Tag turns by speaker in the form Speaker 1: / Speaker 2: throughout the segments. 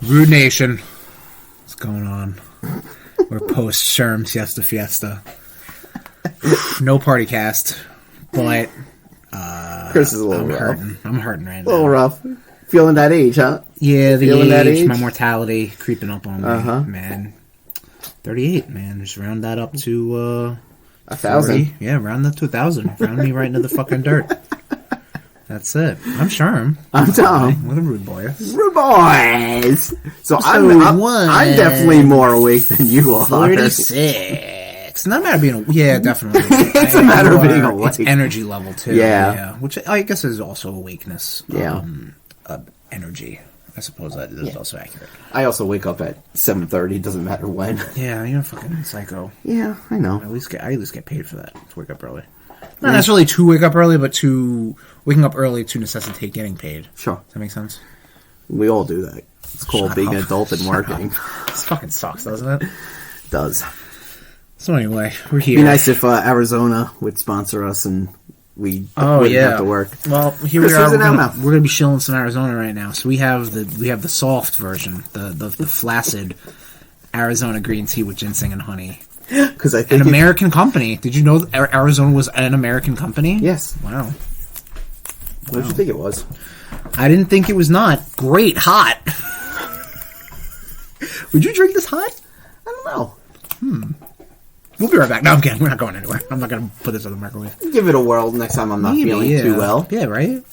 Speaker 1: RudeNation. What's going on? We're post Sherm Siesta Fiesta. No party cast, but
Speaker 2: Chris is a little rough.
Speaker 1: hurting. I'm hurting right now.
Speaker 2: A little rough. Feeling that age, huh?
Speaker 1: Yeah, the
Speaker 2: Feeling that
Speaker 1: age,
Speaker 2: age?
Speaker 1: my mortality creeping up on me, man. 38, man. Just round that up to
Speaker 2: 1,000.
Speaker 1: Yeah, round that to 1,000. Round me right into the fucking dirt. That's it. I'm Sherm.
Speaker 2: I'm Tom.
Speaker 1: We're the RudeBoyz.
Speaker 2: RudeBoyz. So I'm definitely more awake than you are.
Speaker 1: 36. Not a matter of being yeah, definitely.
Speaker 2: It's a matter of being awake.
Speaker 1: It's energy level too.
Speaker 2: Yeah.
Speaker 1: Which I guess is also a weakness.
Speaker 2: Yeah.
Speaker 1: Energy. I suppose that is also accurate.
Speaker 2: I also wake up at 7:30. Doesn't matter when.
Speaker 1: Yeah, you're a fucking psycho.
Speaker 2: Yeah, I know.
Speaker 1: I at least get paid for that to wake up early. Not necessarily to wake up early, but to waking up early to necessitate getting paid.
Speaker 2: Sure.
Speaker 1: Does that make sense?
Speaker 2: We all do that. It's called being an adult in marketing.
Speaker 1: This fucking sucks, doesn't it?
Speaker 2: It does.
Speaker 1: So anyway, we're here.
Speaker 2: It'd be nice if Arizona would sponsor us and we wouldn't have to work.
Speaker 1: Well, here we are. We're gonna be shilling some Arizona right now. So we have the soft version, the flaccid Arizona green tea with ginseng and honey.
Speaker 2: Because I think
Speaker 1: an American company. Did you know that Arizona was an American company?
Speaker 2: Yes.
Speaker 1: Wow.
Speaker 2: What did you think it was?
Speaker 1: I didn't think it was not. Great hot. Would you drink this hot?
Speaker 2: I don't know.
Speaker 1: We'll be right back. No, I'm kidding. We're not going anywhere. I'm not going to put this in the microwave.
Speaker 2: Give it a whirl next time I'm not feeling too well.
Speaker 1: Yeah, right?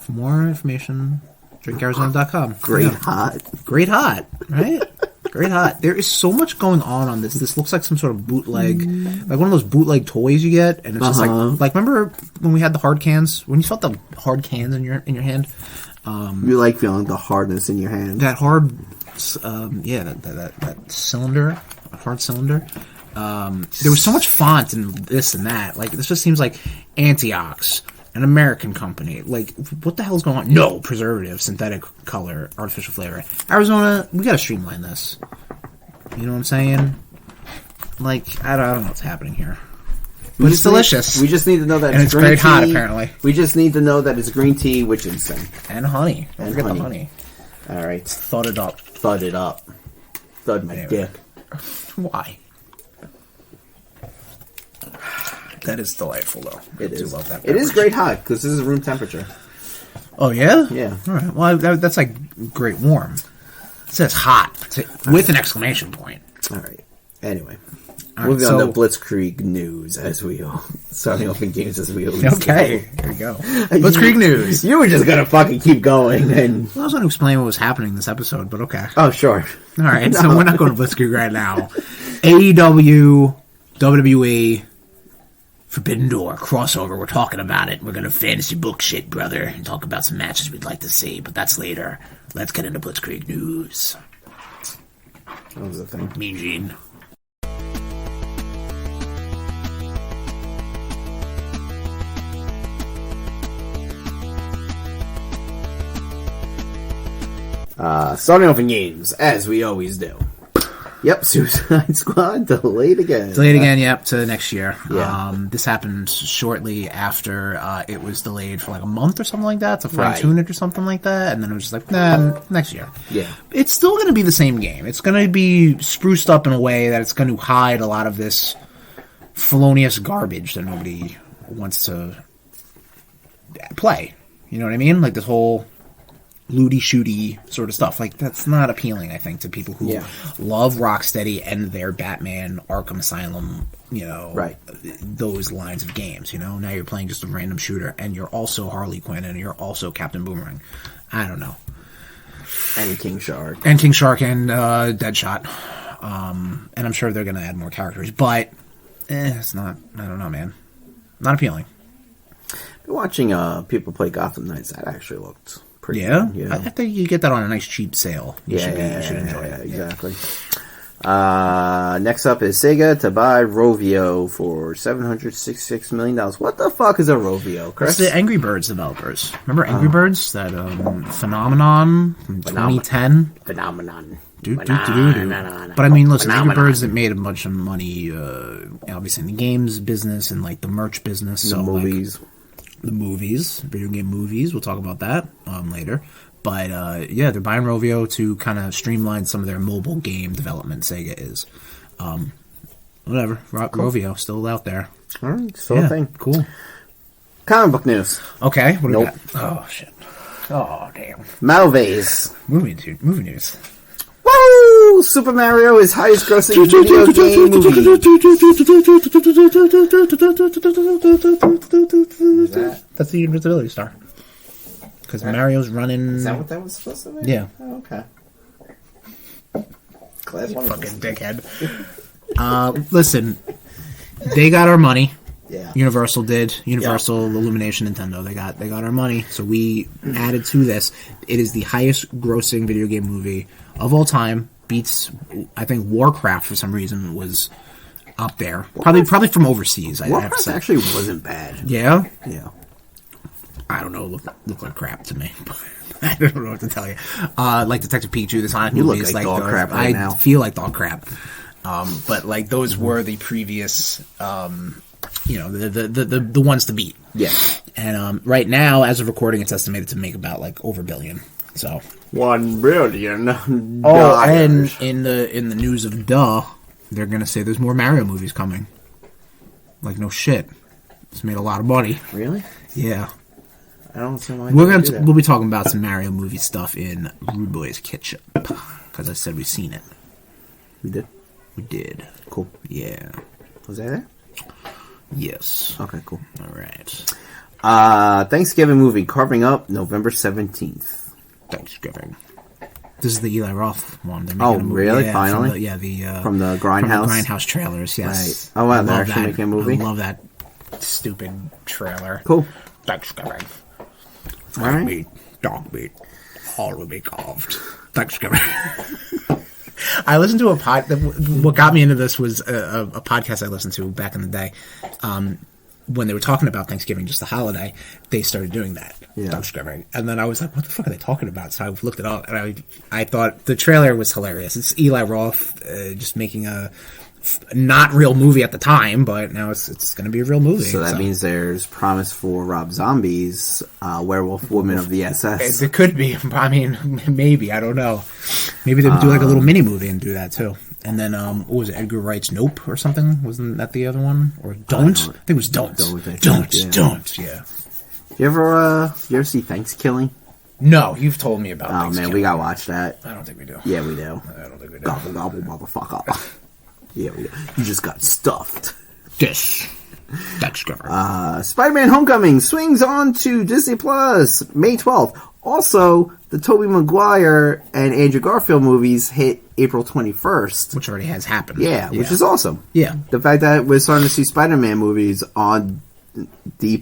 Speaker 1: For more information, drinkarizona.com.
Speaker 2: Great hot.
Speaker 1: Great hot, right? Great hot. There is so much going on this. This looks like some sort of bootleg, like one of those bootleg toys you get, and it's just like remember when we had the hard cans? When you felt the hard cans in your hand?
Speaker 2: You like feeling the hardness in your hand.
Speaker 1: That hard, that cylinder, a hard cylinder. There was so much font and this and that. Like this just seems like Antiox, an American company. Like what the hell is going on? No preservative, synthetic color, artificial flavor. Arizona, we gotta streamline this. You know what I'm saying? Like I don't know what's happening here. But it's delicious.
Speaker 2: We just need to know that
Speaker 1: it's
Speaker 2: green
Speaker 1: very
Speaker 2: tea.
Speaker 1: Hot, apparently.
Speaker 2: We just need to know that it's green tea with ginseng.
Speaker 1: And honey. Don't forget the honey.
Speaker 2: All right.
Speaker 1: Thud it up.
Speaker 2: Thud it up. Thud my dick.
Speaker 1: Why? That is delightful, though.
Speaker 2: It is.
Speaker 1: Love that
Speaker 2: it is great hot, because this is room temperature.
Speaker 1: Oh, yeah?
Speaker 2: Yeah.
Speaker 1: All right. Well, that's like great warm. It says hot, with an exclamation point.
Speaker 2: All right. Anyway. Moving on to Blitzkrieg news, as we all... Starting off in games as we always do.
Speaker 1: Okay. There you go. Blitzkrieg news.
Speaker 2: You were just going to fucking keep going, and...
Speaker 1: Well, I was going to explain what was happening in this episode, but okay.
Speaker 2: Oh, sure.
Speaker 1: All right. No. So we're not going to Blitzkrieg right now. AEW, WWE... Forbidden Door crossover. We're talking about it. We're gonna fantasy book shit, brother, and talk about some matches we'd like to see. But that's later. Let's get into Blitzkrieg news.
Speaker 2: What was the thing?
Speaker 1: Mean Gene.
Speaker 2: Starting off in games, as we always do. Yep, Suicide Squad delayed again.
Speaker 1: Delayed again, yep, to next year.
Speaker 2: Yeah.
Speaker 1: This happened shortly after it was delayed for like a month or something like that to fine-tune it or something like that, and then it was just like, nah, next year.
Speaker 2: Yeah.
Speaker 1: It's still going to be the same game. It's going to be spruced up in a way that it's going to hide a lot of this felonious garbage that nobody wants to play. You know what I mean? Like this whole... looty-shooty sort of stuff. Like, that's not appealing, I think, to people who love Rocksteady and their Batman, Arkham Asylum, you know, those lines of games, you know? Now you're playing just a random shooter, and you're also Harley Quinn, and you're also Captain Boomerang. I don't know.
Speaker 2: And King Shark.
Speaker 1: And King Shark and Deadshot. And I'm sure they're going to add more characters, but it's not, I don't know, man. Not appealing.
Speaker 2: Watching people play Gotham Knights, that actually looked...
Speaker 1: Yeah?
Speaker 2: Good,
Speaker 1: I think you get that on a nice cheap sale. You should enjoy it.
Speaker 2: Exactly. Next up is Sega to buy Rovio for $766 million. What the fuck is a Rovio, Chris?
Speaker 1: It's the Angry Birds developers. Remember Angry Birds? That phenomenon from 2010?
Speaker 2: Phenomenon.
Speaker 1: But I mean, listen, Angry Birds that made a bunch of money, obviously in the games business and like the merch business.
Speaker 2: The movies.
Speaker 1: The movies, video game movies. We'll talk about that later. But yeah, they're buying Rovio to kind of streamline some of their mobile game development. Sega is. Whatever. Rovio still out there.
Speaker 2: All right, still a thing.
Speaker 1: Cool.
Speaker 2: Comic book news.
Speaker 1: Okay. What do we got? Oh shit. Oh damn.
Speaker 2: Malvase.
Speaker 1: Movie news.
Speaker 2: Woo! Super Mario is highest grossing video game movie.
Speaker 1: That's the invisibility star. Because Mario's running.
Speaker 2: Is that what that was supposed to be?
Speaker 1: Yeah.
Speaker 2: Oh, okay. Glad one
Speaker 1: fucking dickhead. Listen, they got our money.
Speaker 2: Yeah.
Speaker 1: Universal did. Universal, Illumination, Nintendo. They got our money. So we added to this. It is the highest grossing video game movie of all time. Beats, I think, Warcraft for some reason was up there. Probably from overseas. I have to
Speaker 2: Warcraft
Speaker 1: say.
Speaker 2: actually wasn't bad.
Speaker 1: Yeah.
Speaker 2: Yeah.
Speaker 1: I don't know. Look like crap to me. I don't know what to tell you. Like Detective Pikachu, the Sonic movies,
Speaker 2: like dog crap right now.
Speaker 1: I feel like dog crap. But like those were the previous, the ones to beat.
Speaker 2: Yeah.
Speaker 1: And right now, as of recording, it's estimated to make about like over $1 billion. So
Speaker 2: $1 billion.
Speaker 1: Oh, and in the news of they're gonna say there's more Mario movies coming. Like no shit, it's made a lot of money.
Speaker 2: Really?
Speaker 1: Yeah.
Speaker 2: I don't see why.
Speaker 1: We'll be talking about some Mario movie stuff in RudeBoyz CatchUp because I said we've seen it.
Speaker 2: We did.
Speaker 1: We did.
Speaker 2: Cool.
Speaker 1: Yeah.
Speaker 2: Was that there?
Speaker 1: Yes.
Speaker 2: Okay. Cool.
Speaker 1: All right.
Speaker 2: Thanksgiving movie carving up November 17th.
Speaker 1: Thanksgiving. This is the Eli Roth one. They're
Speaker 2: Oh,
Speaker 1: a movie.
Speaker 2: really?
Speaker 1: Yeah,
Speaker 2: Finally?
Speaker 1: From the
Speaker 2: Grindhouse?
Speaker 1: From the Grindhouse trailers, yes.
Speaker 2: Right. Oh, wow,
Speaker 1: I
Speaker 2: they're
Speaker 1: love
Speaker 2: actually
Speaker 1: that.
Speaker 2: making a movie?
Speaker 1: I love that stupid trailer.
Speaker 2: Cool.
Speaker 1: Thanksgiving.
Speaker 2: All right.
Speaker 1: Meat, dog meat, all will be carved. Thanksgiving. I listened to what got me into this was a podcast I listened to back in the day. When they were talking about Thanksgiving, just the holiday, they started doing that.
Speaker 2: Yeah.
Speaker 1: Thanksgiving. And then I was like, what the fuck are they talking about? So I looked it up, and I thought the trailer was hilarious. It's Eli Roth just making a not real movie at the time, but now it's going to be a real movie.
Speaker 2: So that means there's promise for Rob Zombie's Werewolf Woman of the SS.
Speaker 1: It could be. I mean, maybe. I don't know. Maybe they would do like a little mini movie and do that too. And then, what was it? Edgar Wright's Nope or something? Wasn't that the other one? Or Don't? I think it was Don't. Don't. Yeah.
Speaker 2: You ever see Thanksgiving?
Speaker 1: No, you've told me about.
Speaker 2: Oh man, we gotta watch that.
Speaker 1: I don't think we do.
Speaker 2: Yeah, we do.
Speaker 1: I don't think we do.
Speaker 2: Gobble gobble, motherfucker. Yeah, we do. You just got stuffed.
Speaker 1: This. Thanksgiving.
Speaker 2: Spider-Man: Homecoming swings on to Disney Plus May 12th. Also, the Tobey Maguire and Andrew Garfield movies hit April 21st.
Speaker 1: Which already has happened.
Speaker 2: Yeah, which is awesome.
Speaker 1: Yeah.
Speaker 2: The fact that we're starting to see Spider-Man movies on D+.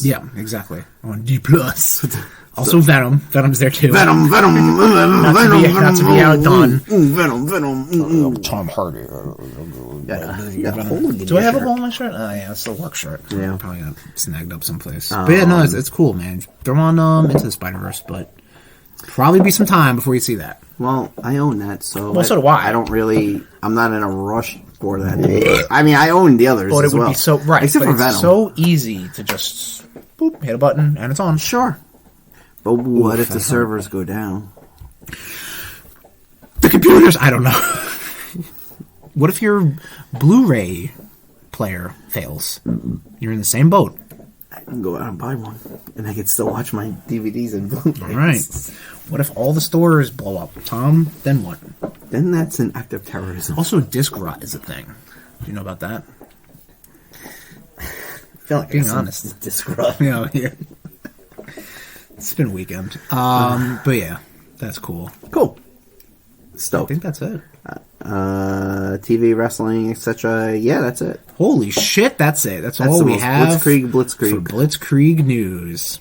Speaker 1: Yeah, exactly. On D+. Also Venom. Venom's there too.
Speaker 2: Venom.
Speaker 1: Not to be outdone.
Speaker 2: Venom.
Speaker 1: Tom Hardy.
Speaker 2: Yeah,
Speaker 1: do I have a hole in my shirt? Oh yeah, it's a work shirt.
Speaker 2: Yeah.
Speaker 1: Probably got snagged up someplace. But yeah, no, it's cool, man. Throw on Into the Spider-Verse, but probably be some time before you see that.
Speaker 2: Well, I own that, so...
Speaker 1: Well, so do I.
Speaker 2: I'm not in a rush for that. I mean, I own the others
Speaker 1: but
Speaker 2: as well.
Speaker 1: But it would be so... Right,
Speaker 2: except
Speaker 1: but
Speaker 2: for Venom.
Speaker 1: It's so easy to just boop, hit a button, and it's on.
Speaker 2: Sure. But what if the servers go down?
Speaker 1: The computers? I don't know. What if your Blu-ray player fails? You're in the same boat.
Speaker 2: I can go out and buy one, and I can still watch my DVDs and Blu-rays.
Speaker 1: All right. What if all the stores blow up, Tom? Then what?
Speaker 2: Then that's an act of terrorism.
Speaker 1: Also, disc rot is a thing. Do you know about that?
Speaker 2: I feel like
Speaker 1: being honest,
Speaker 2: disc rot.
Speaker 1: Yeah. It's been a weekend. But yeah, that's cool.
Speaker 2: Cool. Stoked.
Speaker 1: I think that's it.
Speaker 2: TV, wrestling, etc. Yeah, that's it.
Speaker 1: Holy shit, that's it. That's all we have.
Speaker 2: Blitzkrieg.
Speaker 1: For Blitzkrieg news.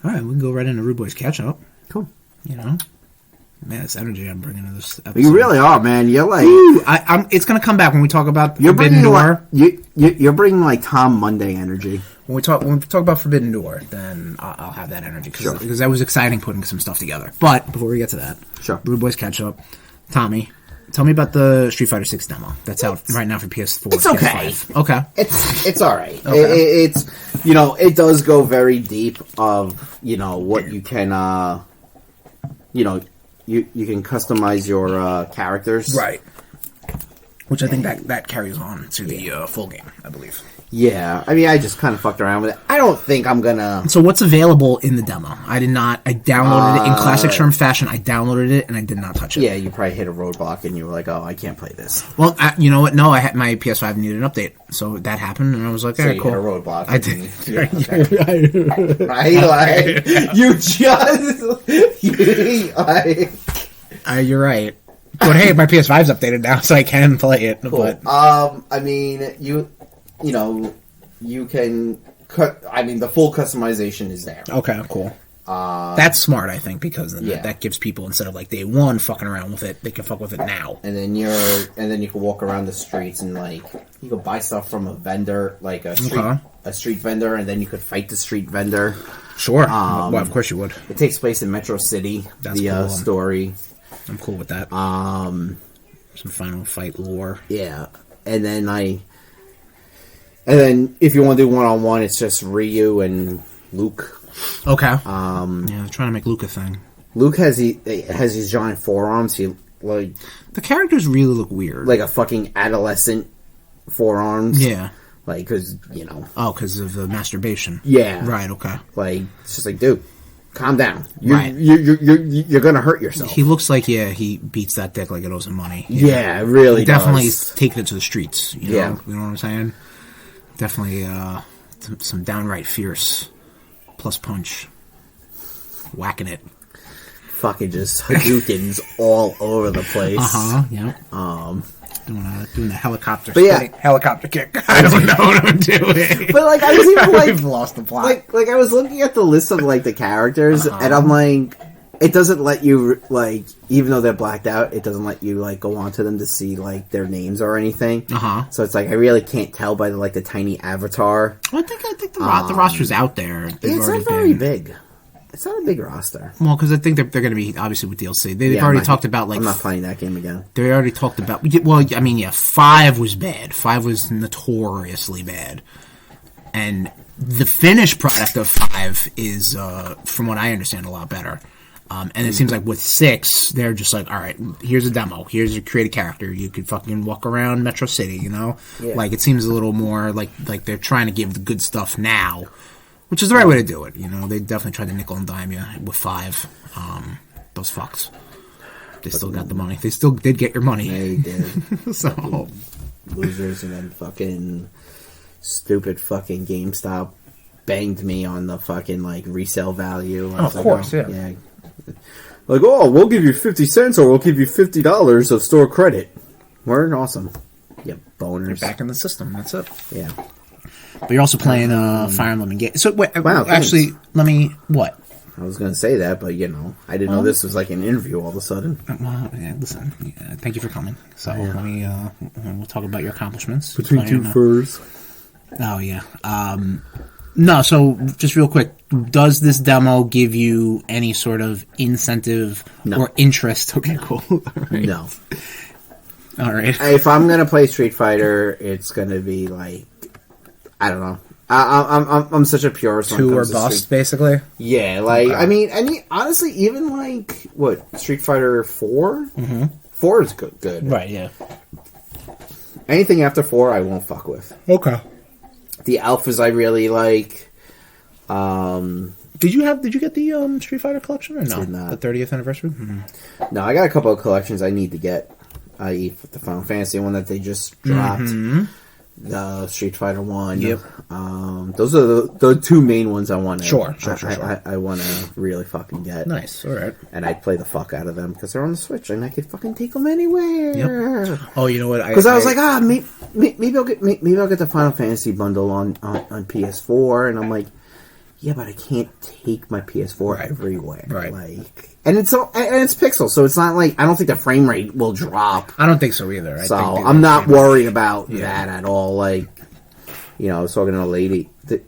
Speaker 1: All right, we can go right into RudeBoyz CatchUp.
Speaker 2: Cool.
Speaker 1: You know, Man, this energy I'm bringing to this episode.
Speaker 2: You really are, man. You're like...
Speaker 1: Ooh, it's going to come back when we talk about Forbidden Door.
Speaker 2: You're bringing, like, Tom Monday energy.
Speaker 1: When we talk about Forbidden Door, then I'll have that energy. Because that was exciting putting some stuff together. But, before we get to that,
Speaker 2: sure.
Speaker 1: RudeBoyz CatchUp. Tommy, tell me about the Street Fighter 6 demo. That's out right now for PS4.
Speaker 2: It's okay.
Speaker 1: PS5. Okay.
Speaker 2: It's alright.
Speaker 1: Okay.
Speaker 2: It's, it does go very deep of, what you can, you can customize your characters.
Speaker 1: Right. Which I think that carries on to the full game, I believe.
Speaker 2: Yeah. I mean, I just kind of fucked around with it. I don't think I'm gonna...
Speaker 1: So what's available in the demo? I downloaded it in classic Sherm fashion. I downloaded it and I did not touch it.
Speaker 2: Yeah, you probably hit a roadblock and you were like, oh, I can't play this.
Speaker 1: Well, you know what? No, my PS5 needed an update. So that happened and I was like, all right, cool.
Speaker 2: You hit a roadblock.
Speaker 1: I did.
Speaker 2: Right? Like, you just...
Speaker 1: You're right. But hey, my PS5's updated now, so I can play it.
Speaker 2: Cool.
Speaker 1: But
Speaker 2: I mean, you can cut. I mean, the full customization is there.
Speaker 1: Okay, cool. That's smart, I think, because then that gives people, instead of like day one fucking around with it, they can fuck with it now.
Speaker 2: And then you can walk around the streets and like you can buy stuff from a vendor, like a street vendor, and then you could fight the street vendor.
Speaker 1: Sure. Well, of course you would.
Speaker 2: It takes place in Metro City.
Speaker 1: That's
Speaker 2: the
Speaker 1: cool.
Speaker 2: Story.
Speaker 1: I'm cool with that. Some Final Fight lore.
Speaker 2: Yeah, and then if you want to do one-on-one, it's just Ryu and Luke.
Speaker 1: Okay. Yeah, they're trying to make Luke a thing.
Speaker 2: Luke has these giant forearms. He like
Speaker 1: the characters really look weird,
Speaker 2: like a fucking adolescent forearms.
Speaker 1: Yeah,
Speaker 2: like because
Speaker 1: because of the masturbation.
Speaker 2: Yeah.
Speaker 1: Right. Okay.
Speaker 2: Like it's just like, dude, calm down.
Speaker 1: Right.
Speaker 2: You're gonna hurt yourself.
Speaker 1: He looks like he beats that dick like it owes him money.
Speaker 2: Yeah, it really
Speaker 1: he definitely
Speaker 2: does.
Speaker 1: Taking it to the streets. You know?
Speaker 2: Yeah.
Speaker 1: You know what I'm saying? Definitely some downright fierce plus punch. Whacking it.
Speaker 2: Fucking just Hadoukens all over the place.
Speaker 1: Yeah. Doing the helicopter.
Speaker 2: But yeah,
Speaker 1: helicopter kick. I don't know what I'm doing.
Speaker 2: But like, I was even like,
Speaker 1: I've lost the plot.
Speaker 2: Like I was looking at the list of like the characters, and I'm like, it doesn't let you like, even though they're blacked out, it doesn't let you like go onto them to see like their names or anything. So it's like I really can't tell by the tiny avatar.
Speaker 1: Well, I think the roster's out there.
Speaker 2: It's not very big. It's not a big roster.
Speaker 1: Well, because I think they're going to be, obviously, with DLC. They've already talked about, like...
Speaker 2: I'm not playing that game again.
Speaker 1: They already talked about... Well, I mean, yeah, 5 was bad. 5 was notoriously bad. And the finished product of 5 is, from what I understand, a lot better. And it seems like with 6, they're just like, all right, here's a demo. Here's your creative character. You could fucking walk around Metro City, you know? Yeah. Like, it seems a little more like they're trying to give the good stuff now. Which is the right way to do it, you know. They definitely tried to nickel and dime you with 5. Those fucks. They still got the money. They still did get your money.
Speaker 2: They did.
Speaker 1: So
Speaker 2: losers, and then fucking stupid fucking GameStop banged me on the fucking resale value.
Speaker 1: Of course, yeah.
Speaker 2: Like, oh, we'll give you 50 cents or we'll give you $50 of store credit. We're awesome. Yeah, boners.
Speaker 1: You're back in the system. That's it.
Speaker 2: Yeah.
Speaker 1: But you're also playing Fire Emblem Engage. So wait,
Speaker 2: wow,
Speaker 1: actually, let me... What?
Speaker 2: I was going to say that, but, I didn't know this was like an interview all of a sudden.
Speaker 1: Well, yeah, listen, thank you for coming. So let me... we'll talk about your accomplishments.
Speaker 2: Between two furs.
Speaker 1: Oh, yeah. No, so just real quick, does this demo give you any sort of incentive or interest? Okay, cool. All right.
Speaker 2: No.
Speaker 1: All right.
Speaker 2: If I'm going to play Street Fighter, it's going to be I don't know. I'm such a purist.
Speaker 1: 2 or bust, basically.
Speaker 2: Yeah, I mean, honestly, even Street Fighter 4. 4 is good.
Speaker 1: Right. Yeah.
Speaker 2: Anything after 4, I won't fuck with.
Speaker 1: Okay.
Speaker 2: The alphas I really like.
Speaker 1: Did you get the Street Fighter collection or no?
Speaker 2: Did not.
Speaker 1: The 30th anniversary?
Speaker 2: No, I got a couple of collections I need to get. I.e. the Final Fantasy one that they just dropped. The Street Fighter 1.
Speaker 1: Yep.
Speaker 2: Those are the 2 main ones I want to...
Speaker 1: Sure.
Speaker 2: I want to really fucking get.
Speaker 1: Nice, alright.
Speaker 2: And I play the fuck out of them because they're on the Switch and I could fucking take them anywhere.
Speaker 1: Yep. Oh, you know what?
Speaker 2: Because I was like, maybe I'll get the Final Fantasy bundle on PS4, and I'm like, yeah, but I can't take my PS4 everywhere.
Speaker 1: Right.
Speaker 2: Like, and it's pixel, so it's not like I don't think the frame rate will drop.
Speaker 1: I don't think so either.
Speaker 2: I'm not worried about that at all. Like, I was talking to a lady, the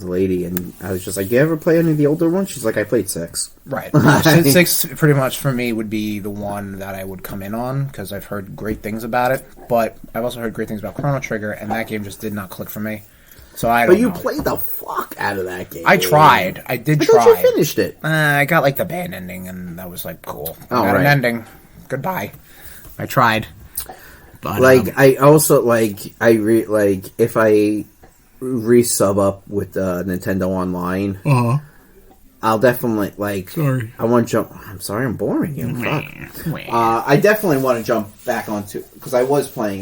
Speaker 2: lady, and I was just like, "You ever play any of the older ones?" She's like, "I played 6."
Speaker 1: Right. 6 pretty much for me would be the one that I would come in on because I've heard great things about it, but I've also heard great things about Chrono Trigger, and that game just did not click for me. So I don't know.
Speaker 2: But you played the fuck out of that game.
Speaker 1: I tried. I did try.
Speaker 2: I thought you finished it.
Speaker 1: I got like the bad ending, and that was like cool.
Speaker 2: Oh,
Speaker 1: got
Speaker 2: right.
Speaker 1: an ending. Goodbye. I tried. But,
Speaker 2: I also if I resub up with Nintendo Online, I'll definitely
Speaker 1: Sorry.
Speaker 2: I want to jump. I'm sorry, I'm boring you. Fuck. I definitely want to jump back onto because I was playing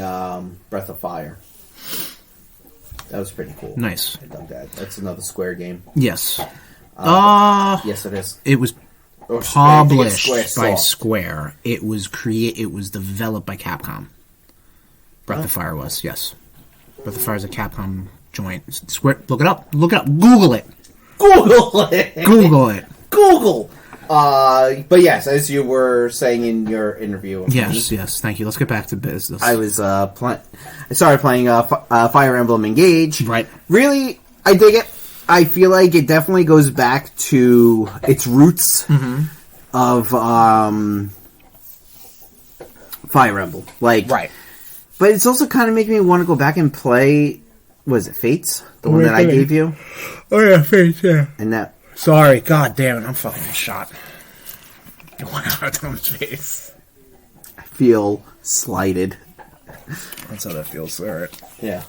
Speaker 2: Breath of Fire. That was pretty cool.
Speaker 1: Nice.
Speaker 2: I dug that. That's another Square game.
Speaker 1: Yes.
Speaker 2: Yes, it is.
Speaker 1: It was published by Square. It was developed by Capcom. Breath of Fire was, yes. Breath of Fire is a Capcom joint. Square. Look it up. Google it. Google.
Speaker 2: But yes, as you were saying in your interview.
Speaker 1: Yes. Thank you. Let's get back to business.
Speaker 2: I was I started playing Fire Emblem Engage.
Speaker 1: Right.
Speaker 2: Really, I dig it. I feel like it definitely goes back to its roots of Fire Emblem.
Speaker 1: Right.
Speaker 2: But it's also kind of making me want to go back and play. Was it Fates? The one that I gave you?
Speaker 1: Oh yeah, Fates. Yeah.
Speaker 2: And that.
Speaker 1: Sorry, god damn it, I'm fucking shot. One out on his face.
Speaker 2: I feel slighted.
Speaker 1: That's how that feels, alright.
Speaker 2: Yeah.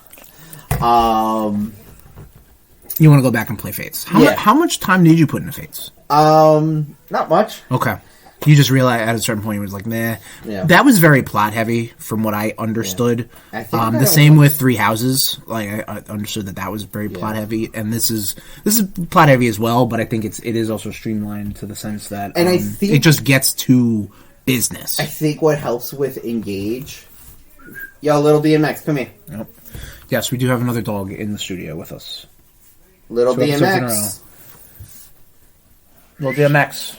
Speaker 1: You want to go back and play Fates? How much time did you put into Fates?
Speaker 2: Not much.
Speaker 1: Okay. You just realized at a certain point you was like, nah.
Speaker 2: Yeah.
Speaker 1: That was very plot heavy from what I understood.
Speaker 2: Yeah. I think
Speaker 1: the same with Three Houses. Like I understood that was very plot heavy, and this is plot heavy as well. But I think it is also streamlined to the sense that
Speaker 2: I think
Speaker 1: it just gets to business.
Speaker 2: I think what helps with Engage. Yo, little DMX, come here.
Speaker 1: Yep. Yes, we do have another dog in the studio with us.
Speaker 2: Little DMX.
Speaker 1: Little DMX.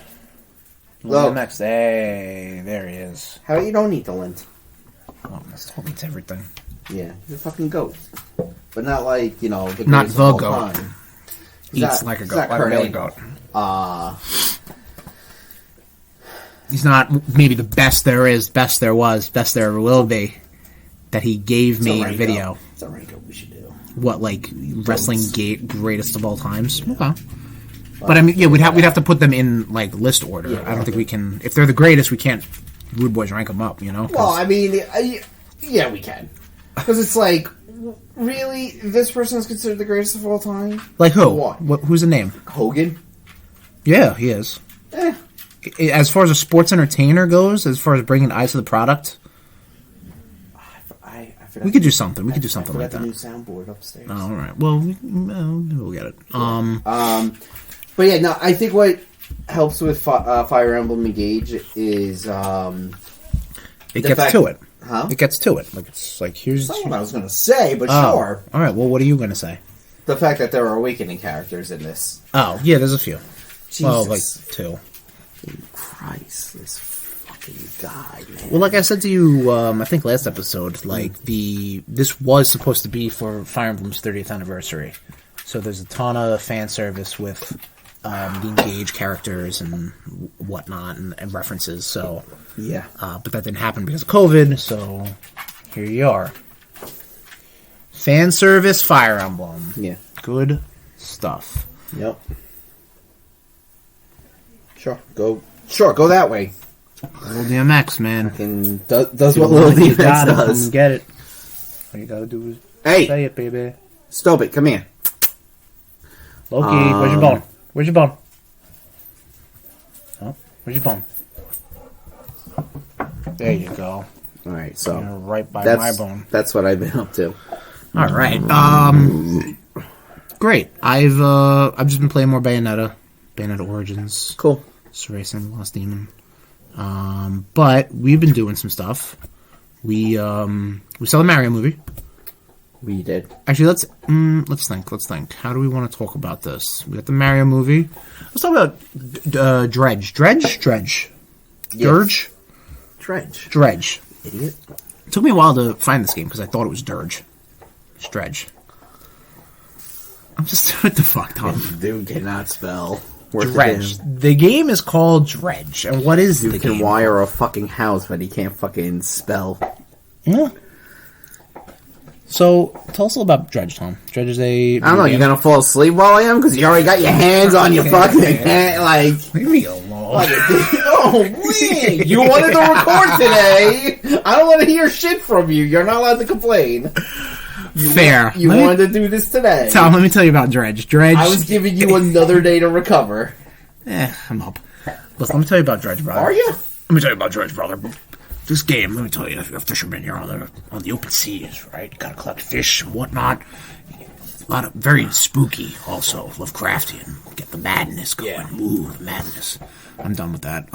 Speaker 2: Look.
Speaker 1: DMX. Hey, there he is.
Speaker 2: How you don't eat the lint?
Speaker 1: Oh, this dog eats everything.
Speaker 2: Yeah, he's a fucking goat. But not like, the
Speaker 1: not the
Speaker 2: goat.
Speaker 1: Time. Eats like a goat. Like a real goat. He's not maybe the best there is, best there was, best there ever will be. That he gave me a video.
Speaker 2: It's a rank we should do.
Speaker 1: What, like wrestling greatest of all times? Okay. But I mean, yeah, we'd have to put them in like list order. Yeah, I don't think we can. If they're the greatest, we can't. RudeBoyz rank them up,
Speaker 2: Well, I mean, yeah, we can, because it's like, really, this person is considered the greatest of all time.
Speaker 1: Like who? Who's the name?
Speaker 2: Hogan.
Speaker 1: Yeah, he is. As far as a sports entertainer goes, as far as bringing eyes to the product, we could do something. We could do something like that.
Speaker 2: The new soundboard upstairs.
Speaker 1: Oh, all right. Well, we'll get it.
Speaker 2: But yeah, no. I think what helps with Fire Emblem Engage is
Speaker 1: it gets to it.
Speaker 2: Huh?
Speaker 1: It gets to it. Like it's like here's.
Speaker 2: That's not what I was going to say, but sure.
Speaker 1: All right. Well, what are you going to say?
Speaker 2: The fact that there are awakening characters in this.
Speaker 1: Oh yeah, there's a few.
Speaker 2: Jesus.
Speaker 1: Well, like 2.
Speaker 2: Christ, this fucking guy, man.
Speaker 1: Well, like I said to you, I think last episode, like this was supposed to be for Fire Emblem's 30th anniversary, so there's a ton of fan service with the Engage characters and whatnot and references. So
Speaker 2: yeah,
Speaker 1: but that didn't happen because of COVID. So here you are, fan service Fire Emblem.
Speaker 2: Yeah,
Speaker 1: good stuff.
Speaker 2: Yep. Sure, go that way.
Speaker 1: Little DMX, man.
Speaker 2: Does what Little DMX does.
Speaker 1: Come get it. All you gotta do is say it, baby.
Speaker 2: Stop it, come here.
Speaker 1: Loki, where's your bone? Where's your bone? Oh, where's your bone? There you go.
Speaker 2: Alright, so
Speaker 1: you're right by my bone.
Speaker 2: That's what I've been up to.
Speaker 1: Alright. Great. I've just been playing more Bayonetta Origins.
Speaker 2: Cool.
Speaker 1: Racing Lost Demon. But we've been doing some stuff. We saw the Mario movie.
Speaker 2: We did.
Speaker 1: Actually, let's think. How do we want to talk about this? We got the Mario movie. Let's talk about Dredge. Yes. Dredge.
Speaker 2: Idiot.
Speaker 1: It took me a while to find this game because I thought it was Dredge. It's Dredge. I'm just what the fuck, Tom?
Speaker 2: Dude cannot spell.
Speaker 1: Dredge. The game is called Dredge, and what is the game?
Speaker 2: You can wire a fucking house, but he can't fucking spell.
Speaker 1: Yeah. So, tell us a little about Dredge, Tom. Dredge is a...
Speaker 2: I don't know, you gonna fall asleep while I am? Because you already got your hands on your fucking hand, like...
Speaker 1: Leave me alone.
Speaker 2: Oh, man! You wanted to record today! I don't want to hear shit from you. You're not allowed to complain.
Speaker 1: Fair.
Speaker 2: You wanted to do this today.
Speaker 1: Tom, let me tell you about Dredge. Dredge...
Speaker 2: I was giving you another day to recover.
Speaker 1: I'm up. Listen, let me tell you about Dredge, brother.
Speaker 2: Are you?
Speaker 1: Let me tell you about Dredge, brother. This game, let me tell you, if you're a fisherman, you're on the open seas, right? You gotta collect fish and whatnot. A lot of very spooky, also Lovecraftian. Get the madness going. Yeah. Ooh, the madness. I'm done with that.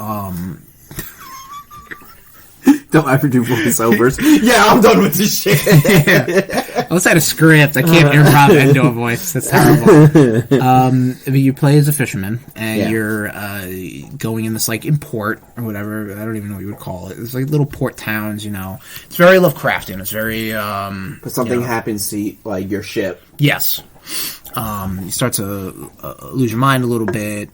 Speaker 2: Don't ever do voiceovers. Yeah, I'm done with this shit.
Speaker 1: Yeah. Unless I had a script, I can't improv into a voice. That's terrible. You play as a fisherman, and you're going in this, like, in port, or whatever. I don't even know what you would call it. It's like little port towns, you know. It's very Lovecraftian. It's very...
Speaker 2: but something happens to, like, your ship.
Speaker 1: Yes. You start to lose your mind a little bit.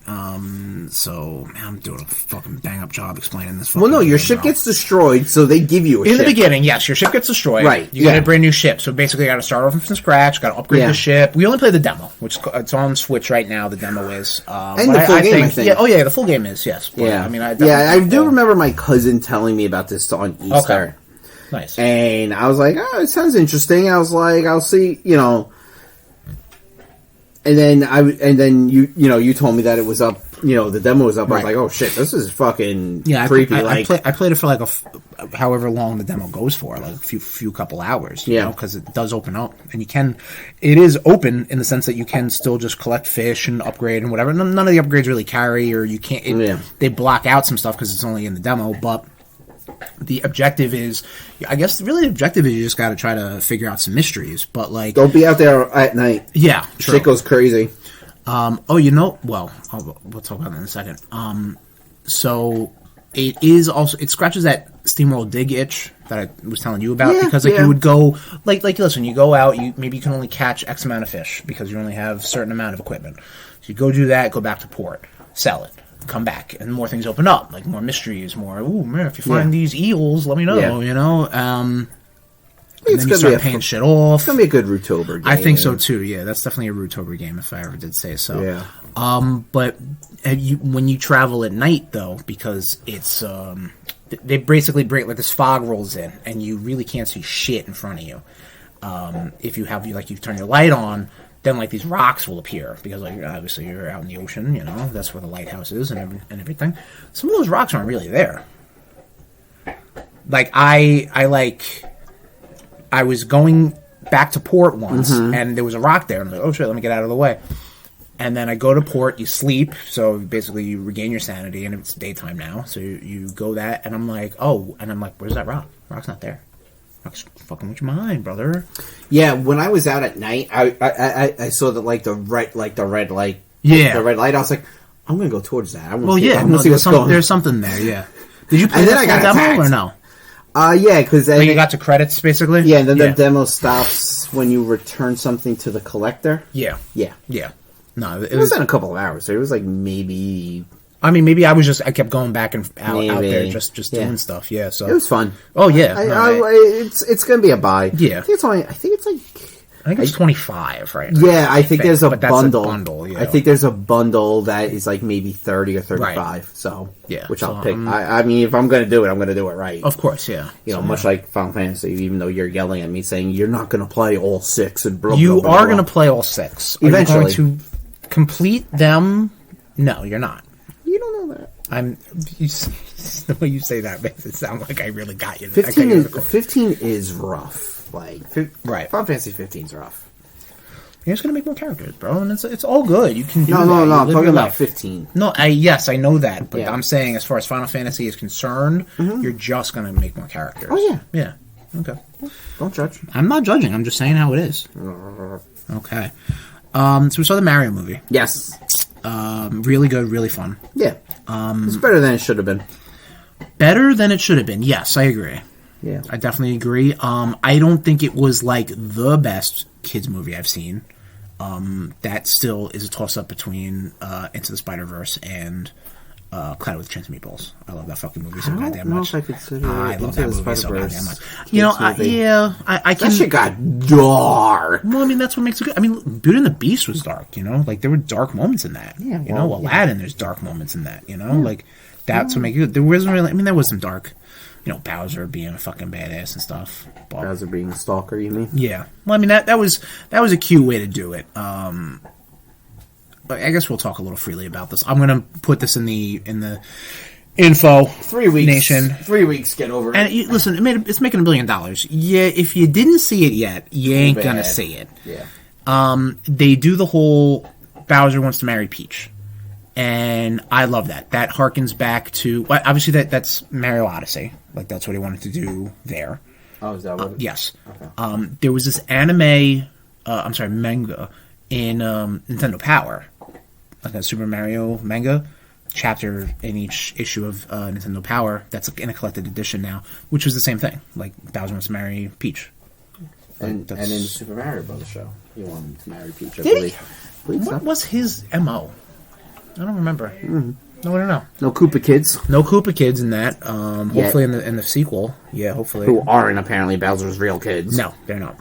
Speaker 1: So, man, I'm doing a fucking bang-up job explaining this.
Speaker 2: Well, no, your ship gets destroyed, so they give you a ship.
Speaker 1: In the beginning, yes, your ship gets destroyed.
Speaker 2: Right.
Speaker 1: You get a brand new ship. So basically, you got to start off from scratch. Got to upgrade the ship. We only play the demo, which it's on Switch right now. The demo is.
Speaker 2: And the full game, I think.
Speaker 1: Yeah, the full game is, yes. But,
Speaker 2: yeah.
Speaker 1: I mean,
Speaker 2: I do remember my cousin telling me about this on Easter.
Speaker 1: Okay. Nice.
Speaker 2: And I was like, oh, it sounds interesting. I was like, I'll see, you know. And then you told me that it was up, you know, the demo was up. Right. I was like, oh shit, this is fucking creepy.
Speaker 1: I played it for like however long the demo goes for, like a few couple hours, you know, because it does open up, and it is open in the sense that you can still just collect fish and upgrade and whatever. None of the upgrades really carry, or you can't. They block out some stuff because it's only in the demo, but. The objective is, I guess, really the objective is you just got to try to figure out some mysteries. But like,
Speaker 2: don't be out there at night.
Speaker 1: Yeah, true.
Speaker 2: Shit goes crazy.
Speaker 1: We'll talk about that in a second. So it is also it scratches that steamroll dig itch that I was telling you about because you would go like listen, you go out, maybe you can only catch X amount of fish because you only have a certain amount of equipment. So you go do that, go back to port, sell it. Come back and more things open up, like more mysteries, more. Ooh man, if you find these eels, let me know. You know, and then you start paying shit off.
Speaker 2: It's gonna be a good Rootober game.
Speaker 1: I think so too. Yeah, that's definitely a Rootober game if I ever did say so.
Speaker 2: Yeah.
Speaker 1: But when you travel at night though, because it's they basically break like this fog rolls in and you really can't see shit in front of you. If you have you turn your light on. Then, like, these rocks will appear, because, like, obviously you're out in the ocean, you know, that's where the lighthouse is and everything. Some of those rocks aren't really there. Like, I was going back to port once, and there was a rock there, and I'm like, oh, shit, let me get out of the way. And then I go to port, you sleep, so basically you regain your sanity, and it's daytime now, so you go that, and I'm like, where's that rock? The rock's not there. Rock's fucking with your mind, brother.
Speaker 2: Yeah, when I was out at night, I saw that the red light.
Speaker 1: Yeah,
Speaker 2: the red light. I was like, I'm gonna go towards that.
Speaker 1: There's something there. Yeah. Did you play that demo or no?
Speaker 2: Yeah, because then
Speaker 1: you got to credits basically.
Speaker 2: Yeah, and then the demo stops when you return something to the collector.
Speaker 1: Yeah. No,
Speaker 2: it wasn't a couple of hours. It was like maybe.
Speaker 1: I mean, maybe I kept going back and out there just doing stuff. Yeah, so
Speaker 2: it was fun.
Speaker 1: Oh yeah,
Speaker 2: it's gonna be a buy.
Speaker 1: Yeah,
Speaker 2: I think it's
Speaker 1: 25, right?
Speaker 2: Yeah, I think there's a bundle.
Speaker 1: I
Speaker 2: think there's a bundle that is like maybe 30 or 35. Right. So
Speaker 1: yeah,
Speaker 2: which I'll pick. I mean, if I'm gonna do it, I'm gonna do it right.
Speaker 1: Of course, yeah.
Speaker 2: Much like Final Fantasy. Even though you're yelling at me saying you're not gonna play all 6 and
Speaker 1: you are gonna play all 6 eventually. Are you going to complete them? No, you're not.
Speaker 2: You don't know that.
Speaker 1: The way you say that makes it sound like I really got you.
Speaker 2: 15 is rough. Like, right. Final Fantasy 15 is rough.
Speaker 1: You're just gonna make more characters, bro, and it's all good. You can do
Speaker 2: no. I'm talking about 15.
Speaker 1: No, yes, I know that, but I'm saying as far as Final Fantasy is concerned, you're just gonna make more characters.
Speaker 2: Oh yeah,
Speaker 1: yeah. Okay.
Speaker 2: Don't judge.
Speaker 1: I'm not judging. I'm just saying how it is. Okay. So we saw the Mario movie.
Speaker 2: Yes.
Speaker 1: Really good, really fun.
Speaker 2: Yeah. It's better than it should have been.
Speaker 1: Better than it should have been. Yes, I agree.
Speaker 2: Yeah.
Speaker 1: I definitely agree. I don't think it was like the best kids movie I've seen. That still is a toss-up between Into the Spider-Verse and Cloud with Chance Meatballs. I love that fucking movie so goddamn much.
Speaker 2: I consider
Speaker 1: I love that movie so goddamn much. I can.
Speaker 2: That shit got dark.
Speaker 1: Well, I mean, that's what makes it good. I mean, Beauty and the Beast was dark, you know? Like, there were dark moments in that.
Speaker 2: Yeah,
Speaker 1: you know, Aladdin, there's dark moments in that, you know? Like, that's what makes it good. There wasn't really... I mean, there was some dark... You know, Bowser being a fucking badass and stuff. But,
Speaker 2: Bowser being a stalker, you mean?
Speaker 1: Yeah. Well, I mean, that was a cute way to do it. But I guess we'll talk a little freely about this. I'm gonna put this in the info.
Speaker 2: 3 weeks.
Speaker 1: Nation.
Speaker 2: 3 weeks, get over it.
Speaker 1: And listen, it's making $1 billion. Yeah, if you didn't see it yet, you ain't gonna see it.
Speaker 2: Yeah.
Speaker 1: They do the whole Bowser wants to marry Peach. And I love that. That harkens back to... Obviously, that's Mario Odyssey. Like, that's what he wanted to do there.
Speaker 2: Oh, is that what
Speaker 1: yes.
Speaker 2: Okay.
Speaker 1: There was this anime... manga in Nintendo Power. Like a Super Mario manga. Chapter in each issue of Nintendo Power. That's in a collected edition now. Which was the same thing. Like, Bowser wants to marry Peach.
Speaker 2: And in the Super Mario Brothers show, he wanted to marry Peach, I
Speaker 1: believe.
Speaker 2: What
Speaker 1: was his MO? I don't remember.
Speaker 2: Mm-hmm.
Speaker 1: No, I don't know.
Speaker 2: No Koopa Kids.
Speaker 1: No Koopa Kids in that. Hopefully in the sequel. Yeah, hopefully.
Speaker 2: Who aren't apparently Bowser's real kids.
Speaker 1: No, they're not.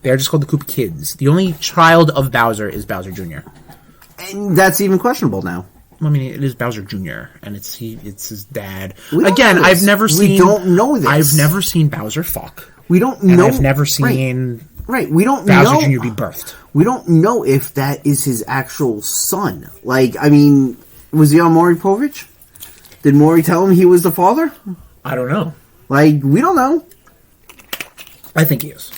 Speaker 1: They're just called the Koopa Kids. The only child of Bowser is Bowser Jr.
Speaker 2: And that's even questionable now.
Speaker 1: I mean, it is Bowser Jr. and it's his dad.
Speaker 2: We
Speaker 1: I've never seen...
Speaker 2: We don't know this.
Speaker 1: I've never seen Bowser fuck.
Speaker 2: We don't know...
Speaker 1: I've never seen...
Speaker 2: Right, we don't
Speaker 1: Bowser
Speaker 2: know...
Speaker 1: Jr. be birthed.
Speaker 2: We don't know if that is his actual son. Like, I mean, was he on Maury Povich? Did Maury tell him he was the father?
Speaker 1: I don't know.
Speaker 2: Like, we don't know.
Speaker 1: I think he is.